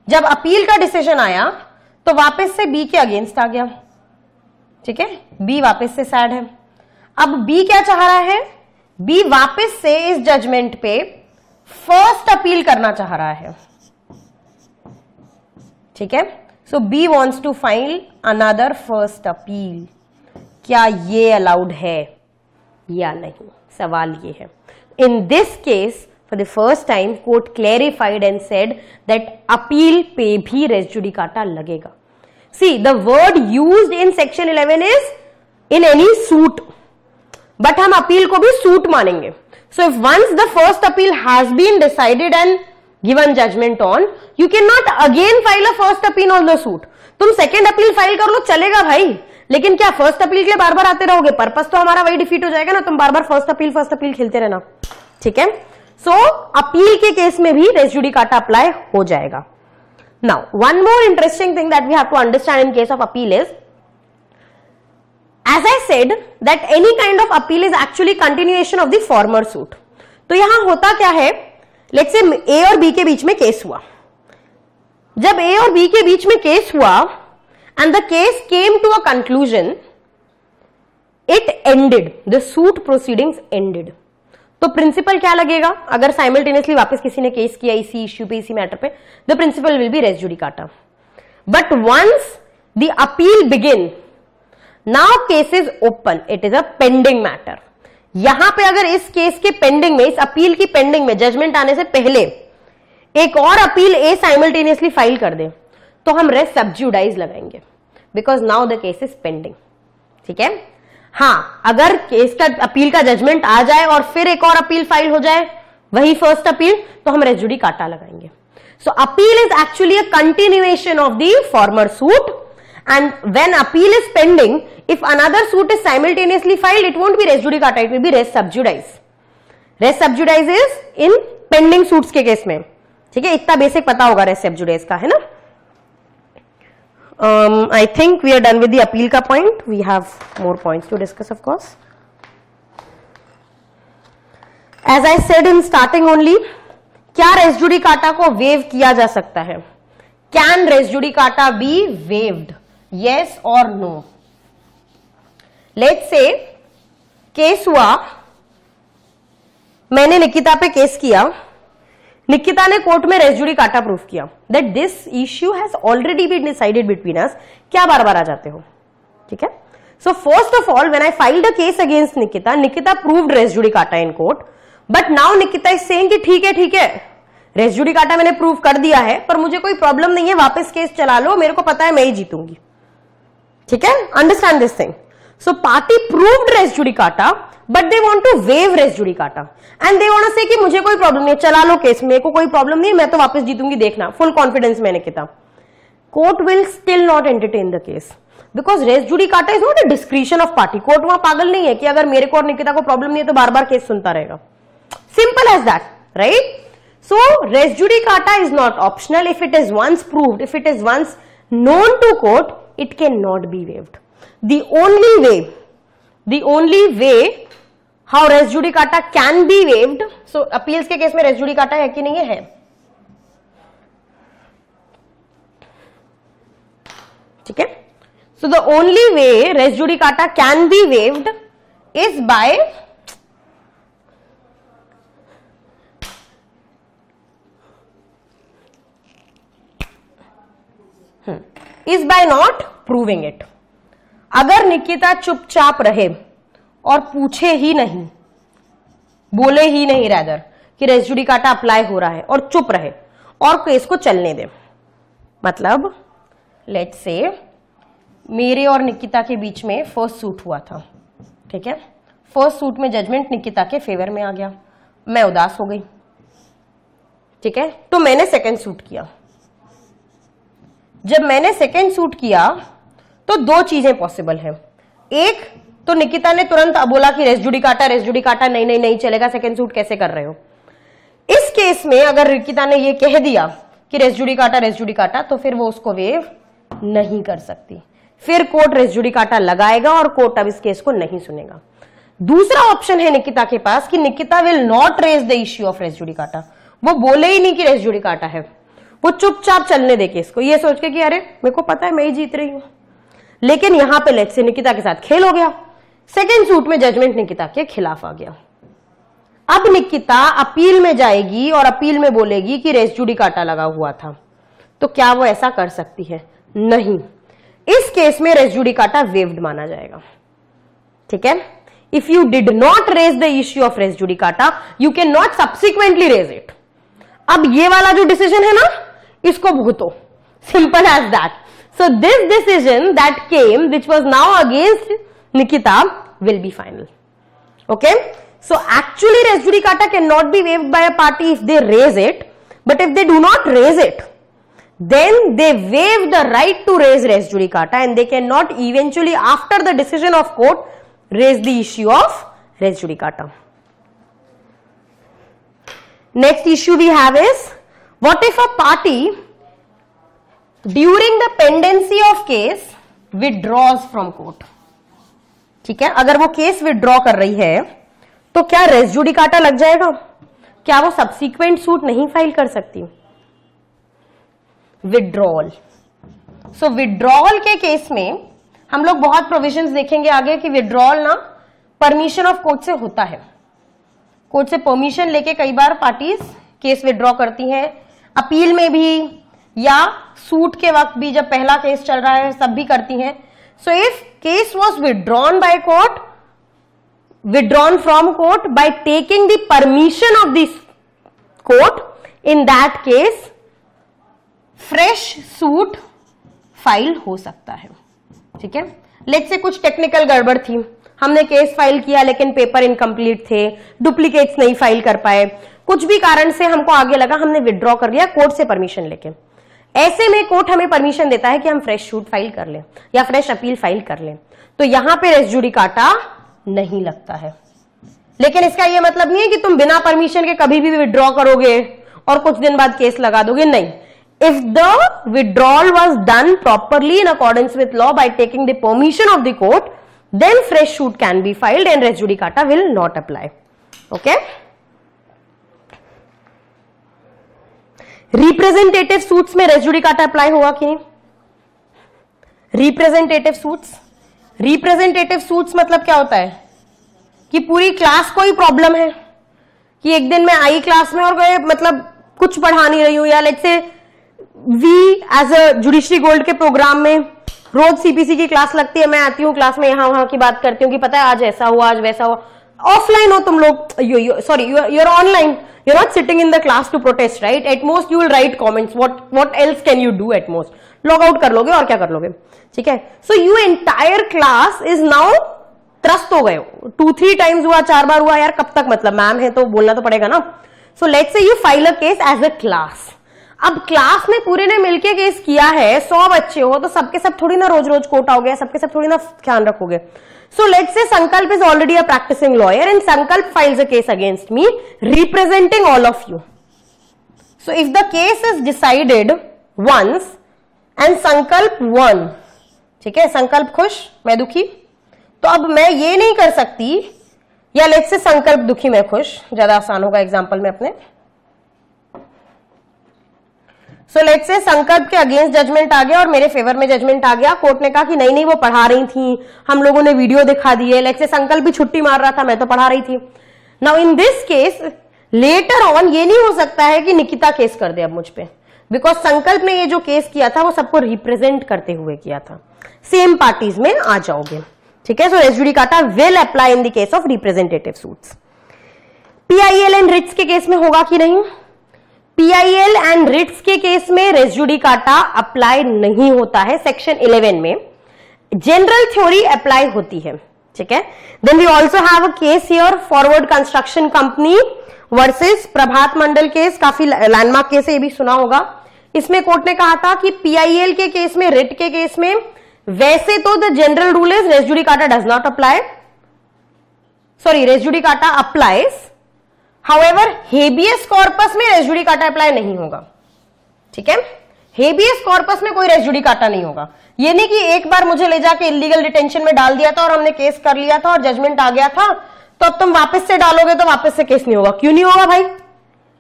जब अपील का डिसीजन आया तो वापस से बी के अगेंस्ट आ गया, ठीक है, बी वापस से सैड है। अब बी क्या चाह रहा है? बी वापस से इस जजमेंट पे फर्स्ट अपील करना चाह रहा है, ठीक है। So B wants to file another first appeal. क्या ये अलाउड है या नहीं? सवाल ये है। In this case for the first time court clarified and said that appeal पे भी res judicata लगेगा। See, the word used in section 11 is in any suit, but हम appeal को भी suit मानेंगे। So if once the first appeal has been decided and given judgment on, you cannot again file a first appeal on the suit। तुम second appeal फाइल कर लो चलेगा भाई, लेकिन क्या फर्स्ट अपील के लिए बार बार आते रहोगे? पर्पस तो हमारा वही डिफीट हो जाएगा ना, तुम बार बार फर्स्ट अपील खेलते रहना, ठीक है। सो अपील के केस में भी रेस जुडिकाटा अप्लाई हो जाएगा। Now one more interesting thing that we have to understand in case of appeal is, as I said that any kind of appeal is actually continuation of the former suit. तो यहां होता क्या है, लेट्स से ए और बी के बीच में केस हुआ। जब ए और बी के बीच में केस हुआ and the case came to a conclusion, it ended, the suit proceedings ended. तो प्रिंसिपल क्या लगेगा? अगर साइमल्टेनियसली वापस किसी ने केस किया इसी इश्यू पे, इसी मैटर पे, the principle will be res judicata. But once the appeal begin, now case is open, it is a pending matter. यहां पे अगर इस केस के पेंडिंग में, इस अपील की पेंडिंग में, जजमेंट आने से पहले एक और अपील ए साइमल्टेनियसली फाइल कर दे, तो हम रेस सब्जुडाइज लगाएंगे, because now the case is pending, ठीक है। हाँ, अगर केस का अपील का जजमेंट आ जाए और फिर एक और अपील फाइल हो जाए, वही फर्स्ट अपील, तो हम रेस जुडिकाटा लगाएंगे। So appeal is actually a continuation of the former suit, and when appeal is pending, if another suit is simultaneously filed, it won't be res judicata, it will be res sub judice. Res sub judice is in pending suits के केस में, ठीक है। इतना बेसिक पता होगा रेस सब्जुडाइज का, है ना। I think we are done with the appeal ka point. We have more points to discuss, of course. As I said in starting only, क्या रेस जुडिकाटा को वेव किया जा सकता है? Can res judicata be waived? Yes or no? Let's say case हुआ, मैंने निकिता पे केस किया, निकिता ने कोर्ट में रेस जुडिकाटा प्रूफ किया that this issue has already been decided between us. क्या बार बार आ जाते हो, ठीक है। So first of all, when I filed a case against Nikita, Nikita proved res judicata in court, but now Nikita is saying कि ठीक है, रेस जुडिकाटा मैंने प्रूव कर दिया है, पर मुझे कोई प्रॉब्लम नहीं है, वापस केस चला लो, मेरे को पता है मैं ही जीतूंगी, ठीक है। Understand this thing. So party proved res judicata, but they want to waive res judicata and they want to say कि मुझे कोई प्रॉब्लम नहीं है, चला लो केस, मेरे को कोई प्रॉब्लम नहीं है, मैं तो वापस जीतूंगी, देखना, फुल कॉन्फिडेंस में Nikita. Court will still not entertain the case, because res judicata is not a discretion of party. Court वहां पागल नहीं है कि अगर मेरे को और निकिता को प्रॉब्लम नहीं है तो बार बार केस सुनता रहेगा। Simple as that, right. So res judicata is not optional. If it is once proved, if it is once known to court, it can not be waived. The only way how res judicata can be waived, so appeals के केस में res judicata है कि नहीं है? ठीक है। So the only way res judicata can be waived is by is by not proving it. अगर निकिता चुपचाप रहे और पूछे ही नहीं, बोले ही नहीं रादर कि रेस जुडिकाटा अप्लाई हो रहा है, और चुप रहे और केस को चलने दे, मतलब लेट्स से मेरे और निकिता के बीच में फर्स्ट सूट हुआ था, ठीक है, फर्स्ट सूट में जजमेंट निकिता के फेवर में आ गया, मैं उदास हो गई, ठीक है, तो मैंने सेकंड सूट किया। जब मैंने सेकंड सूट किया तो दो चीजें पॉसिबल है। एक तो निकिता ने तुरंत बोला कि रेस जुडिकाटा नहीं नहीं नहीं चलेगा, सेकंड सूट कैसे कर रहे हो। इस केस में अगर निकिता ने ये कह दिया कि रेस जुडिकाटा, तो फिर वो उसको वेव नहीं कर सकती, फिर कोर्ट रेस जुडिकाटा लगाएगा और कोर्ट अब इस केस को नहीं सुनेगा। दूसरा ऑप्शन है निकिता के पास कि Nikita will not raise the issue of res judicata, वो बोले ही नहीं कि रेस जुडिकाटा है, वो चुपचाप चलने दे केस को, ये सोच के कि अरे मेरे को पता है मैं ही जीत रही हूं। लेकिन यहां पे लेट्स से निकिता के साथ खेल हो गया, सेकेंड सूट में जजमेंट निकिता के खिलाफ आ गया। अब निकिता अपील में जाएगी और अपील में बोलेगी कि रेस जुडिकाटा लगा हुआ था, तो क्या वो ऐसा कर सकती है? नहीं। इस केस में रेस जुडिकाटा वेव्ड माना जाएगा, ठीक है। If you did not raise the issue of res judicata, you can not subsequently raise it. अब ये वाला जो डिसीजन है ना, इसको भुगतो, simple as that. So this decision that came which was now against Nikita will be final, okay. So actually res judicata cannot be waived by a party if they raise it, but if they do not raise it, then they waive the right to raise res judicata and they cannot eventually after the decision of court raise the issue of res judicata. Next issue we have is, what if a party during the pendency of case withdraws from court? ठीक है, अगर वो केस विड्रॉ कर रही है तो क्या रेस जुडिकाटा लग जाएगा? क्या वो सब्सीक्वेंट सूट नहीं फाइल कर सकती? विड्रॉल। सो विड्रॉल के केस में हम लोग बहुत प्रोविजंस देखेंगे आगे कि विड्रॉल ना परमिशन ऑफ कोर्ट से होता है, कोर्ट से परमिशन लेके कई बार पार्टीज केस विड्रॉ करती हैं, अपील में भी या सूट के वक्त भी, जब पहला केस चल रहा है तब भी करती हैं। So if case was withdrawn by court, withdrawn from court by taking the permission of this court, in that case fresh suit file हो सकता है, ठीक है। लेट्स से कुछ टेक्निकल गड़बड़ थी, हमने केस फाइल किया लेकिन पेपर इनकम्प्लीट थे, डुप्लीकेट्स नहीं फाइल कर पाए, कुछ भी कारण से हमको आगे लगा, हमने विड्रॉ कर लिया कोर्ट से परमिशन लेके। ऐसे में कोर्ट हमें परमिशन देता है कि हम फ्रेश सूट फाइल कर लें या फ्रेश अपील फाइल कर लें, तो यहां पे रेस जुडिकाटा नहीं लगता है। लेकिन इसका यह मतलब नहीं है कि तुम बिना परमिशन के कभी भी विड्रॉ करोगे और कुछ दिन बाद केस लगा दोगे, नहीं। If the withdrawal was done properly in accordance with law by taking the permission of the court, then fresh suit can be filed and res judicata will not apply, okay. Representative suits में रेस जुडिकाटा अप्लाई होगा कि नहीं? रिप्रेजेंटेटिव सूट्स मतलब क्या होता है कि पूरी क्लास को ही प्रॉब्लम है कि एक दिन मैं आई क्लास में और मतलब कुछ पढ़ा नहीं रही हूं, या let's say we as a judiciary gold के प्रोग्राम में रोज सीपीसी की क्लास लगती है, मैं आती हूँ क्लास में यहां वहां की बात करती हूँ कि पता है आज ऐसा हुआ आज वैसा हुआ। ऑफलाइन हो तुम लोग, sorry you're online, you're not sitting in the class to protest, right? At most you will write comments. What else can you do at most? Log out कर लोगे और क्या कर लोगे, ठीक है। So you entire class is now त्रस्त हो गए, 2-3 times हुआ, 4 बार हुआ, यार कब तक, मतलब मैम है तो बोलना तो पड़ेगा ना। So let's say you file a case as a class. अब क्लास में पूरे ने मिलके केस किया है, 100 बच्चे हो तो सबके सब थोड़ी ना रोज रोज कोर्ट आओगे, सबके सब थोड़ी ना ध्यान रखोगे। So let's say Sankalp is already a practicing lawyer and Sankalp files a case against me representing all of you. So if the case is decided once and Sankalp won, ठीक है, संकल्प खुश मैं दुखी, तो अब मैं ये नहीं कर सकती, या लेट्स से संकल्प दुखी मैं खुश, ज्यादा आसान होगा एग्जांपल में अपने। सो लेट्स से संकल्प के अगेंस्ट जजमेंट आ गया और मेरे फेवर में जजमेंट आ गया, कोर्ट ने कहा कि नहीं नहीं वो पढ़ा रही थी, हम लोगों ने वीडियो दिखा दी है, लेट्स से संकल्प भी छुट्टी मार रहा था, मैं तो पढ़ा रही थी। Now in this case later on ये नहीं हो सकता है कि निकिता केस कर दे अब मुझ पे, बिकॉज संकल्प ने ये जो केस किया था वो सबको रिप्रेजेंट करते हुए किया था, सेम पार्टीज में आ जाओगे, ठीक है। So res judicata will apply in the case of representative suits. PIL and writs के केस में होगा कि नहीं? पीआईएल एंड रिट्स के केस में रेस जुडिकाटा अप्लाई नहीं होता है, सेक्शन 11 में जनरल थ्योरी अप्लाई होती है, ठीक है। Then we also have a case here, forward construction company versus Prabhat Mandal case, काफी लैंडमार्क केस है, ये भी सुना होगा। इसमें कोर्ट ने कहा था कि पीआईएल के केस में, रिट के केस में वैसे तो the general rule is res judicata does not apply, sorry res judicata applies, however habeas corpus में रेस जुडिकाटा अप्लाई नहीं होगा, ठीक है। हेबियस कॉर्पस में कोई रेस जुडिकाटा नहीं होगा। ये नहीं कि एक बार मुझे ले जाके इलीगल डिटेंशन में डाल दिया था और हमने केस कर लिया था और जजमेंट आ गया था, तो अब तुम वापस से डालोगे तो वापस से केस नहीं होगा। क्यों नहीं होगा भाई?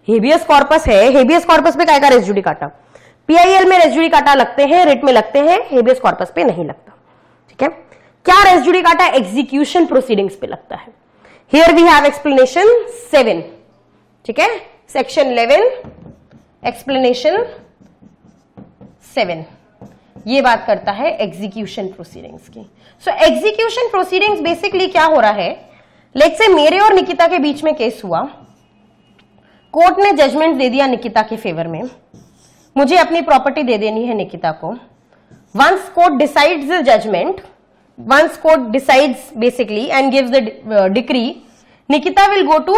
हेबियस कॉर्पस है, हेबियस कॉर्पस पे क्या रेस जुडिकाटा, पीआईएल में रेस जुडिकाटा लगते हैं, रिट में लगते हैं, हेबियस कॉर्पस पे नहीं लगता, ठीक है। क्या रेस जुडिकाटा एग्जीक्यूशन प्रोसीडिंग्स पे लगता है? हियर वी हैव एक्सप्लेनेशन 7, ठीक है, सेक्शन 11 एक्सप्लेनेशन 7 ये बात करता है एग्जीक्यूशन प्रोसीडिंग्स की। सो एग्जीक्यूशन प्रोसीडिंग्स बेसिकली क्या हो रहा है, लेट्स से मेरे और निकिता के बीच में केस हुआ, कोर्ट ने जजमेंट दे दिया निकिता के फेवर में, मुझे अपनी प्रॉपर्टी दे देनी है निकिता को। Once court decides the judgment, once court decides basically and gives the decree, Nikita will go to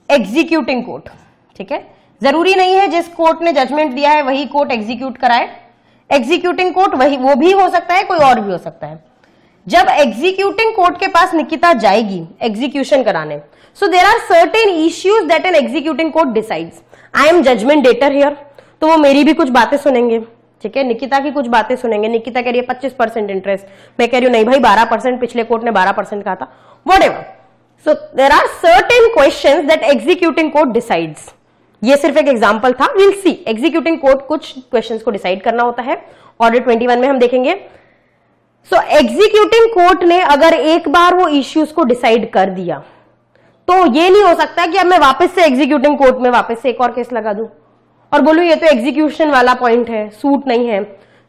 executing court, ठीक है। जरूरी नहीं है जिस कोर्ट ने जजमेंट दिया है वही कोर्ट एग्जीक्यूट कराए, एग्जीक्यूटिंग कोर्ट वही, वो भी हो सकता है, कोई और भी हो सकता है। जब एग्जीक्यूटिंग कोर्ट के पास निकिता जाएगी एग्जीक्यूशन कराने, so there are certain issues that an executing court decides. I am judgment debtor here, तो वो मेरी भी कुछ बातें सुनेंगे, ठीक है, निकिता की कुछ बातें सुनेंगे। निकिता कह रही है 25% इंटरेस्ट, मैं कह रही हूं नहीं भाई 12%, पिछले कोर्ट ने 12% कहा था, whatever. So there are certain questions that executing court decides. ये सिर्फ एक एग्जांपल था, विल सी। एग्जीक्यूटिंग कोर्ट कुछ क्वेश्चंस को डिसाइड करना होता है, ऑर्डर 21 में हम देखेंगे। सो एग्जीक्यूटिंग कोर्ट ने अगर एक बार वो इश्यूज को डिसाइड कर दिया, तो ये नहीं हो सकता कि अब मैं वापस से एग्जीक्यूटिंग कोर्ट में वापस से एक और केस लगा दूं और बोलूं ये तो एग्जीक्यूशन वाला पॉइंट है, सूट नहीं है।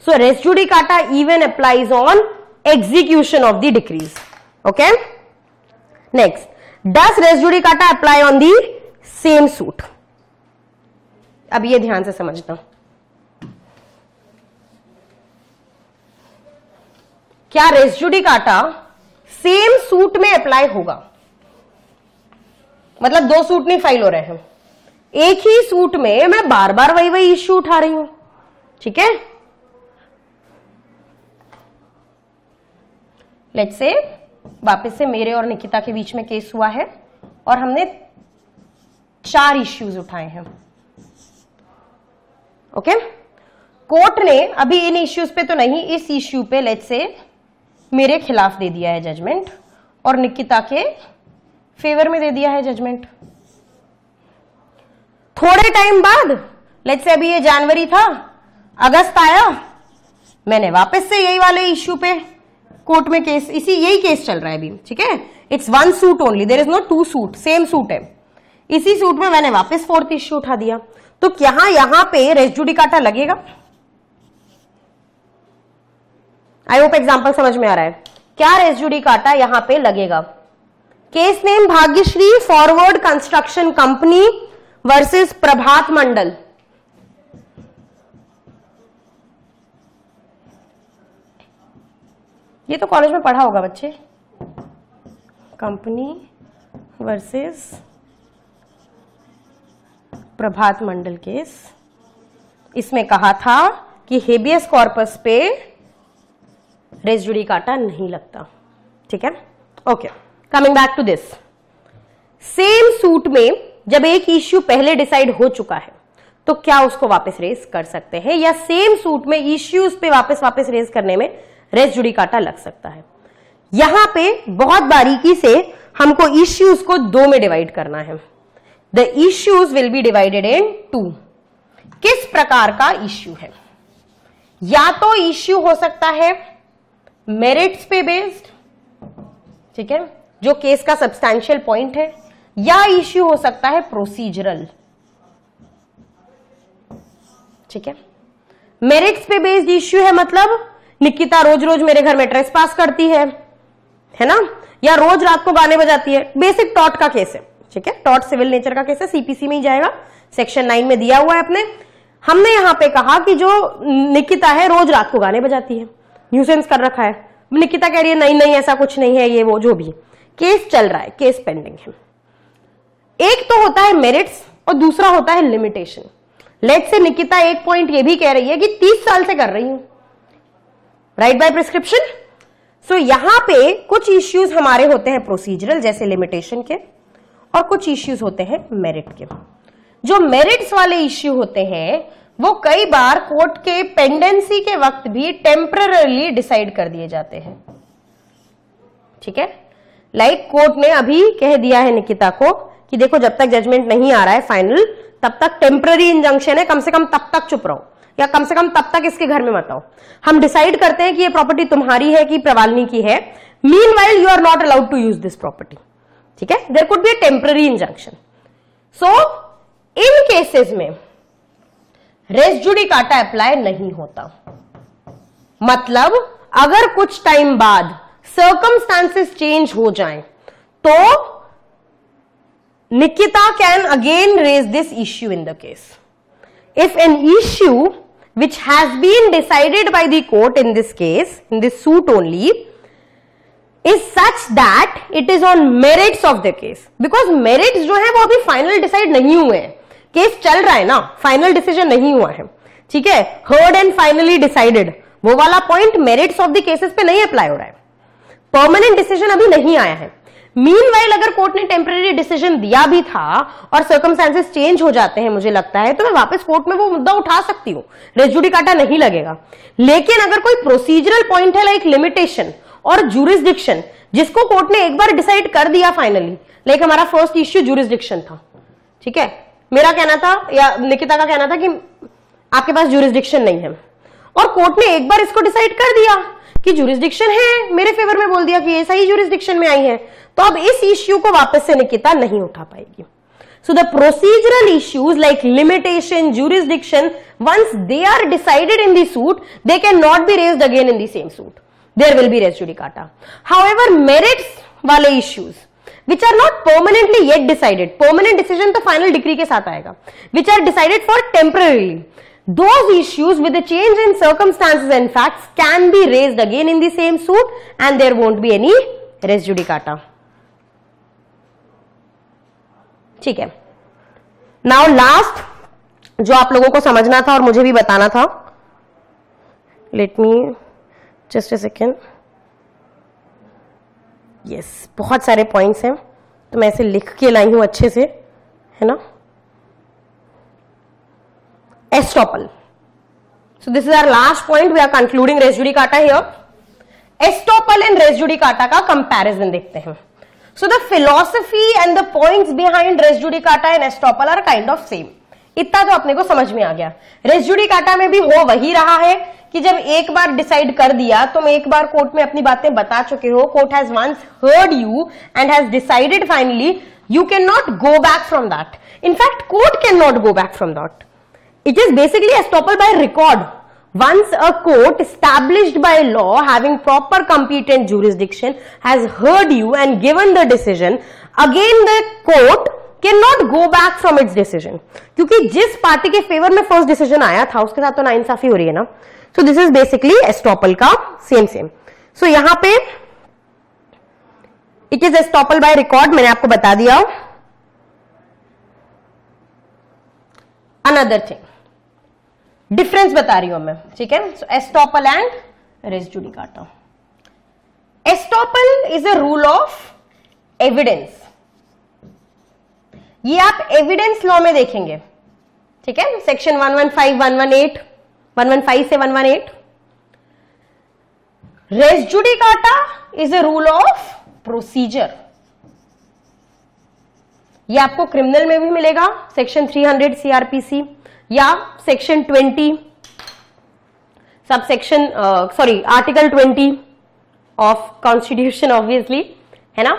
So res judicata even applies on execution of the decrees, okay. Next, does res judicata apply on the same suit? अब ये ध्यान से समझना, क्या रेस जुडिकाटा सेम सूट में अप्लाई होगा? मतलब दो सूट नहीं फाइल हो रहे हैं, एक ही सूट में मैं बार बार वही वही इश्यू उठा रही हूं, ठीक है। लेट्स से वापस से मेरे और निकिता के बीच में केस हुआ है और हमने 4 इश्यूज उठाए हैं, ओके। कोर्ट ने अभी इन इश्यूज पे तो नहीं, इस इश्यू पे लेट्स से मेरे खिलाफ दे दिया है जजमेंट और निकिता के फेवर में दे दिया है जजमेंट। थोड़े टाइम बाद, लेट्स से अभी ये जनवरी था, अगस्त आया, मैंने वापस से यही वाले इश्यू पे कोर्ट में केस, यही केस चल रहा है अभी, ठीक है। It's 1 suit only, there is no 2 suit, same suit है। इसी सूट में मैंने वापस 4th इश्यू उठा दिया, तो क्या यहां पे रेस जुडिकाटा लगेगा? आई होप एग्जाम्पल समझ में आ रहा है। क्या रेस जुडिकाटा यहां पे लगेगा? Case name Bhagyashree forward construction company versus Prabhat Mandal. ये तो कॉलेज में पढ़ा होगा बच्चे, company versus Prabhat Mandal case. इसमें कहा था कि हेबियस कॉर्पस पे रेस जुडिकाटा नहीं लगता, ठीक है, okay. Coming back to this, same suit में जब एक इश्यू पहले डिसाइड हो चुका है तो क्या उसको वापस रेस कर सकते हैं, या सेम सूट में इश्यूज पे वापस रेस करने में रेस जुडिकाटा लग सकता है? यहां पे बहुत बारीकी से हमको इश्यूज को 2 में डिवाइड करना है। The issues will be divided in 2। किस प्रकार का इश्यू है? या तो इश्यू हो सकता है मेरिट्स पे बेस्ड, ठीक है, जो केस का सब्सटैंशियल पॉइंट है, या इश्यू हो सकता है प्रोसीजरल। ठीक है, मेरिट्स पे बेस्ड इश्यू है, मतलब निकिता रोज रोज मेरे घर में ट्रेस पास करती है ना, या रोज रात को गाने बजाती है। बेसिक टॉर्ट का केस है। ठीक है, टॉर्ट सिविल नेचर का केस है, सीपीसी में ही जाएगा, सेक्शन 9 में दिया हुआ है अपने। हमने यहां पे कहा कि जो निकिता है रोज रात को गाने बजाती है, न्यूसेंस कर रखा है। निकिता कह रही है नहीं नहीं ऐसा कुछ नहीं है, ये वो जो भी केस चल रहा है, केस पेंडिंग है। एक तो होता है मेरिट्स और दूसरा होता है लिमिटेशन। लेट से निकिता एक पॉइंट ये भी कह रही है कि 30 साल से कर रही हूं, राइट बाय प्रिस्क्रिप्शन। सो यहां पे कुछ इश्यूज हमारे होते हैं प्रोसीजरल जैसे लिमिटेशन के, और कुछ इश्यूज होते हैं मेरिट के। जो मेरिट्स वाले इश्यू होते हैं वो कई बार कोर्ट के पेंडेंसी के वक्त भी टेम्पररली डिसाइड कर दिए जाते हैं। ठीक है, लाइक कोर्ट ने अभी कह दिया है निकिता को कि देखो जब तक जजमेंट नहीं आ रहा है फाइनल, तब तक टेम्पररी इंजंक्शन है, कम से कम तब तक चुप रहो, या कम से कम तब तक इसके घर में मत आओ। हम डिसाइड करते हैं कि ये प्रॉपर्टी तुम्हारी है कि प्रवालिनी की है। Meanwhile you are not allowed to use this property. ठीक है, there could be a temporary injunction. So in cases में रेस जुडिकाटा अप्लाई नहीं होता। मतलब अगर कुछ टाइम बाद सर्कमस्टांसेस चेंज हो जाएं तो Nikita can again raise this issue in the case. If an issue which has been decided by the court in this case, in this suit only, is such that it is on merits of the case, because merits जो है वो अभी final decide नहीं हुए हैं, केस चल रहा है ना, फाइनल डिसीजन नहीं हुआ है। ठीक है, heard and finally decided वो वाला point merits of the cases पे नहीं अप्लाई हो रहा है, परमानेंट डिसीजन अभी नहीं आया है। मीनवाइल अगर कोर्ट ने टेम्पररी डिसीजन दिया भी था और सर्कमस्टेंसेस चेंज हो जाते हैं, मुझे लगता है तो मैं वापस कोर्ट में वो मुद्दा उठा सकती हूं, रेस जुडिकाटा नहीं लगेगा। लेकिन अगर कोई प्रोसीजरल पॉइंट है लाइक लिमिटेशन और ज्यूरिसडिक्शन, जिसको कोर्ट ने एक बार डिसाइड कर दिया फाइनली, लाइक हमारा फर्स्ट इश्यू ज्यूरिसडिक्शन था। ठीक है, मेरा कहना था या निकिता का कहना था कि आपके पास ज्यूरिसडिक्शन नहीं है, और कोर्ट ने एक बार इसको डिसाइड कर दिया कि ज्यूरिसडिक्शन है, मेरे फेवर में बोल दिया कि ये सही ज्यूरिसडिक्शन में आई है, तो अब इस इश्यू को वापस से निकिता नहीं उठा पाएगी। So the procedural issues like limitation, jurisdiction, once they are decided in the suit, they can not be raised again in the same suit, there will be res judicata. However merits वाले issues which are not permanently yet decided, permanent decision तो final decree के साथ आएगा, which are decided for temporarily, those issues with a change in circumstances and facts can be raised again in the same suit and there won't be any res judicata. ठीक है, नाउ लास्ट जो आप लोगों को समझना था और मुझे भी बताना था, let me just a second. Yes, बहुत सारे पॉइंट्स हैं तो मैं इसे लिख के लाई हूं अच्छे से, है ना। Estoppel, so this is our last point, we are concluding res judicata here. Estoppel and res judicata का कंपैरिजन देखते हैं। So the philosophy and the points behind res judicata and estoppel are kind of same. इतना तो अपने को समझ में आ गया। रेस जुडिकाटा में भी हो वही रहा है कि जब एक बार डिसाइड कर दिया, तुम एक बार कोर्ट में अपनी बातें बता चुके हो, court has once heard you and has decided finally, you can not go back from that. In fact court can not go back from that. It is basically estoppel by record. Once a court established by law having proper competent jurisdiction has heard you and given the decision, again the court cannot go back from its decision. क्योंकि जिस पार्टी के फेवर में फर्स्ट डिसीजन आया था उसके साथ तो नाइंसाफी हो रही है ना। सो दिस इज बेसिकली एस्टॉपल का सेम। सो यहां पे it is estoppel by record, मैंने आपको बता दिया। अनदर थिंग, डिफरेंस बता रही हूं मैं, ठीक है। So estoppel and res judicata. Estoppel is a rule of evidence, ये आप एविडेंस लॉ में देखेंगे, ठीक है, सेक्शन 115, 118, 115 से 118। Res judicata is a rule of procedure, ये आपको क्रिमिनल में भी मिलेगा, सेक्शन 300 सीआरपीसी या section 20 sub section article 20 of constitution obviously, है ना।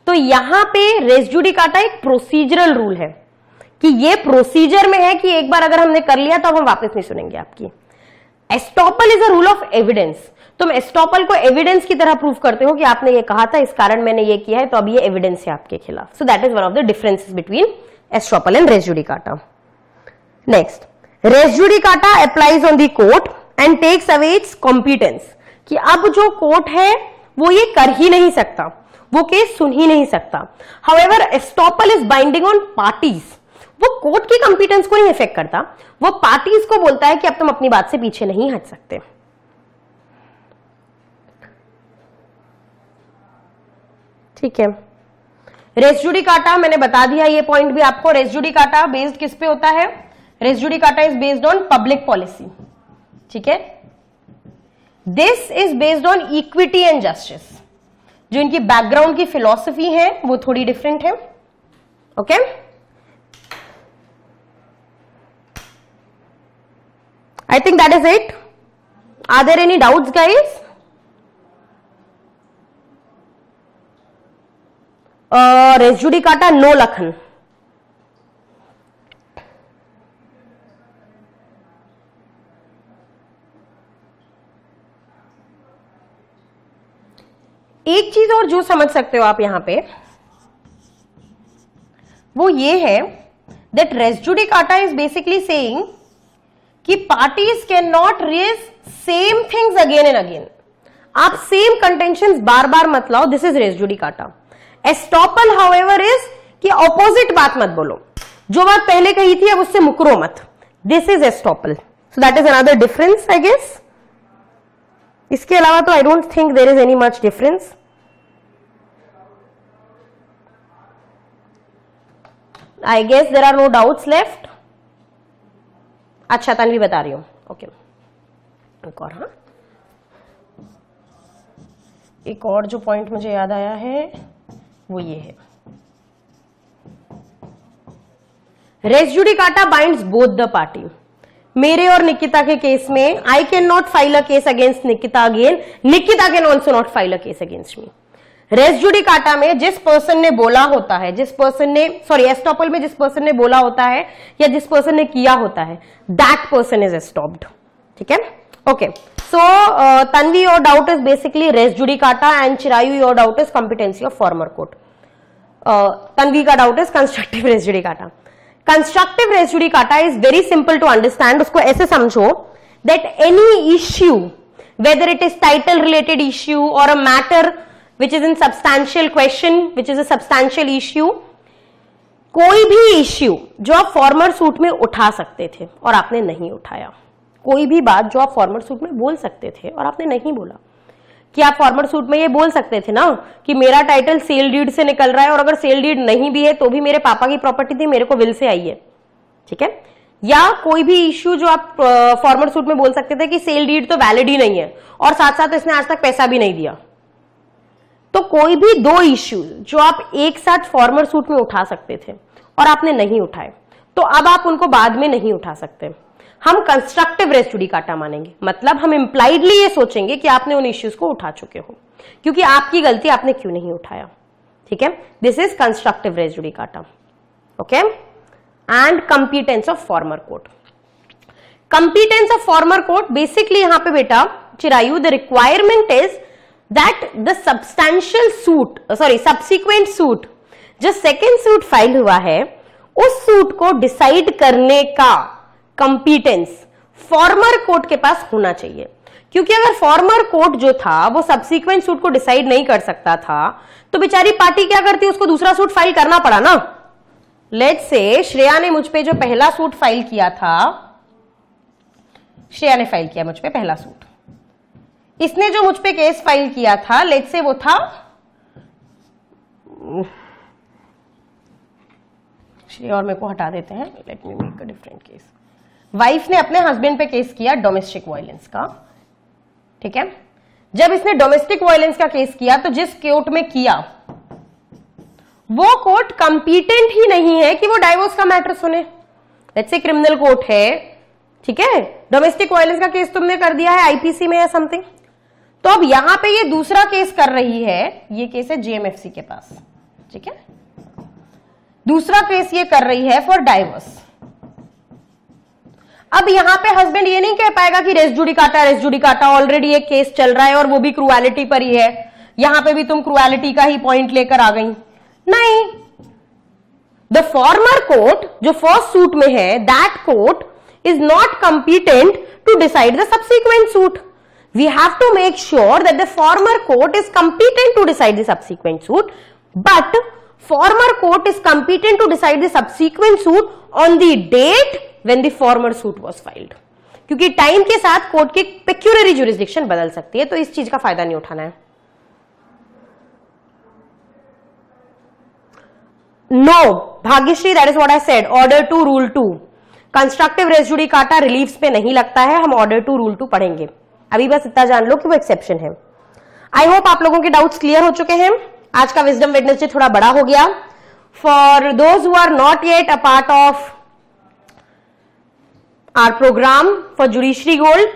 तो यहां पे रेस जुडिकाटा एक प्रोसीजरल रूल है कि ये प्रोसीजर में है कि एक बार अगर हमने कर लिया तो अब हम वापस नहीं सुनेंगे आपकी। Estoppel is a rule of evidence. तुम एस्टॉपल को एविडेंस की तरह प्रूव करते हो कि आपने ये कहा था, इस कारण मैंने ये किया है, तो अब ये एविडेंस है आपके खिलाफ। So that is one of the differences between estoppel and res judicata. Next, res judicata applies on the court and takes away its competence, कि अब जो कोर्ट है वो ये कर ही नहीं सकता, वो केस सुन ही नहीं सकता। However estoppel is binding on parties, वो कोर्ट की कॉम्पिटेंस को नहीं इफेक्ट करता, वो पार्टीज को बोलता है कि अब तुम अपनी बात से पीछे नहीं हट सकते। ठीक है, रेस जुडिकाटा मैंने बता दिया, ये पॉइंट भी आपको। रेस जुडिकाटा बेस्ड किस पे होता है? Res judicata is based on public policy. ठीक है, this is based on equity and justice. जो इनकी बैकग्राउंड की फिलॉसफी है वो थोड़ी डिफरेंट है। Okay, I think that is it. Are there any doubts guys? Res judicata no Lakhan. एक चीज और जो समझ सकते हो आप यहां पे, वो ये है that res judicata is basically saying कि parties can not raise same things again and again. आप सेम कंटेंशंस बार बार मत लाओ, this is res judicata. Estoppel however is कि ऑपोजिट बात मत बोलो, जो बात पहले कही थी अब उससे मुकरो मत, this is estoppel. So that is another difference I guess. इसके अलावा तो I don't think there is any much difference. I guess there are no doubts left. अच्छा, तन्वी बता रही हूं। ओके, एक और, हाँ, एक और जो पॉइंट मुझे याद आया है वो ये है, res judicata binds both the party. मेरे और निकिता के केस में I can not file a case against Nikita again, Nikita can also not file a case against me. Res judicata में जिस पर्सन ने बोला होता है, जिस पर्सन ने, सॉरी एस्टॉपल में जिस पर्सन ने बोला होता है या जिस पर्सन ने किया होता है, दैट पर्सन इज एस्टॉप्ड। ठीक है, okay. So Tanvi, your doubt is basically res judicata and Chirayu, your doubt is competency of former court. Tanvi का doubt is constructive res judicata. Constructive res judicata is very simple to understand. उसको ऐसे समझो that any issue, whether it is title related issue or a matter which is in substantial question, which is a substantial issue, कोई भी इश्यू जो आप फॉर्मर सूट में उठा सकते थे और आपने नहीं उठाया, कोई भी बात जो आप फॉर्मर सूट में बोल सकते थे और आपने नहीं बोला, कि आप फॉर्मर सूट में ये बोल सकते थे ना कि मेरा टाइटल सेल डीड से निकल रहा है और अगर सेल डीड नहीं भी है तो भी मेरे पापा की प्रॉपर्टी थी, मेरे को विल से आई है। ठीक है, या कोई भी इश्यू जो आप फॉर्मर सूट में बोल सकते थे कि सेल डीड तो वैलिड ही नहीं है और साथ साथ इसने आज तक पैसा भी नहीं दिया। तो कोई भी दो इश्यूज जो आप एक साथ फॉर्मर सूट में उठा सकते थे और आपने नहीं उठाए, तो अब आप उनको बाद में नहीं उठा सकते। हम कंस्ट्रक्टिव रेस जुडिकाटा मानेंगे, मतलब हम इंप्लाइडली ये सोचेंगे कि आपने उन इश्यूज को उठा चुके हो, क्योंकि आपकी गलती, आपने क्यों नहीं उठाया। ठीक है, this is constructive res judicata. Okay, and competence of former court. Competence of former court basically यहां पे बेटा Chirayu, the requirement is that the substantial suit, sorry subsequent suit, जो सेकेंड सूट फाइल हुआ है उस सूट को डिसाइड करने का कंपीटेंस फॉर्मर कोर्ट के पास होना चाहिए। क्योंकि अगर फॉर्मर कोर्ट जो था वो सबसीक्वेंट सूट को डिसाइड नहीं कर सकता था तो बेचारी पार्टी क्या करती, उसको दूसरा सूट फाइल करना पड़ा ना। लेट्स से श्रेया ने मुझ पे जो पहला सूट फाइल किया था, श्रेया ने फाइल किया मुझ पे पहला सूट, इसने जो मुझ पे केस फाइल किया था, लेट्स से वो था, श्रेया और मेरे को हटा देते हैं, let me make a different case. Wife ने अपने हस्बैंड पे केस किया डोमेस्टिक वायलेंस का। ठीक है, जब इसने डोमेस्टिक वायलेंस का केस किया तो जिस कोर्ट में किया वो कोर्ट कंपीटेंट ही नहीं है कि वो डाइवोर्स का मैटर सुने। लेट्स से क्रिमिनल कोर्ट है, ठीक है, डोमेस्टिक वायलेंस का केस तुमने कर दिया है आईपीसी में या समथिंग, तो अब यहां पे ये दूसरा केस कर रही है, ये केस है जेएमएफसी के पास। ठीक है। दूसरा केस ये कर रही है फॉर डाइवर्स। अब यहां पे हस्बैंड ये नहीं कह पाएगा कि रेस जुडिकाटा ऑलरेडी एक केस चल रहा है और वो भी क्रुएलिटी पर ही है, यहां पे भी तुम क्रुएलिटी का ही पॉइंट लेकर आ गई। नहीं, द फॉर्मर कोर्ट जो फर्स्ट सूट में है, that court is not competent to decide the subsequent suit. We have to make sure that the former court is competent to decide the subsequent suit, but former court is competent to decide the subsequent suit on the date when the former suit was filed। क्योंकि टाइम के साथ कोर्ट की पेक्यूलरी ज्यूरिसडिक्शन बदल सकती है, तो इस चीज का फायदा नहीं उठाना है। No Bhagyashree, that is what I said, order to rule 2। Constructive res judicata reliefs पे नहीं लगता है, हम ऑर्डर टू रूल 2 पढ़ेंगे। अभी बस इतना जान लो कि वो एक्सेप्शन है। आई होप आप लोगों के डाउट्स क्लियर हो चुके हैं। आज का विजडम वेडनेसडे थोड़ा बड़ा हो गया। For those who are not yet a part of our program for Judiciary Gold,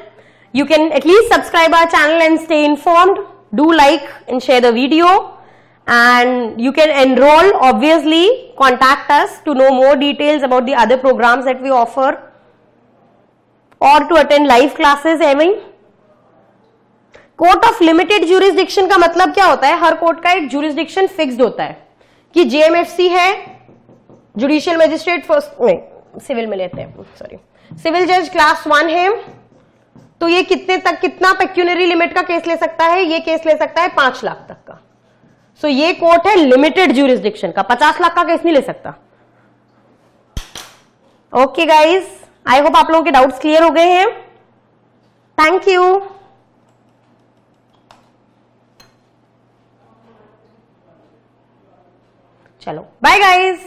you can at least subscribe our channel and stay informed. Do like and share the video, and you can enroll, obviously contact us to know more details about the other programs that we offer or to attend live classes। एवं कोर्ट ऑफ लिमिटेड ज्यूरिसडिक्शन का मतलब क्या होता है? हर कोर्ट का एक ज्यूरिसडिक्शन फिक्स्ड होता है कि जेएमएफसी है, जुडिशियल मजिस्ट्रेट फर्स्ट में, सिविल में लेते हैं, सॉरी, सिविल जज क्लास 1 है, तो ये कितने तक, कितना पेक्यूनरी लिमिट का केस ले सकता है? ये केस ले सकता है 5 लाख तक का। सो ये कोर्ट है लिमिटेड ज्यूरिसडिक्शन का, 50 लाख का केस नहीं ले सकता। ओके गाइज, आई होप आप लोगों के डाउट्स क्लियर हो गए हैं। Thank you. चलो बाय गाइज।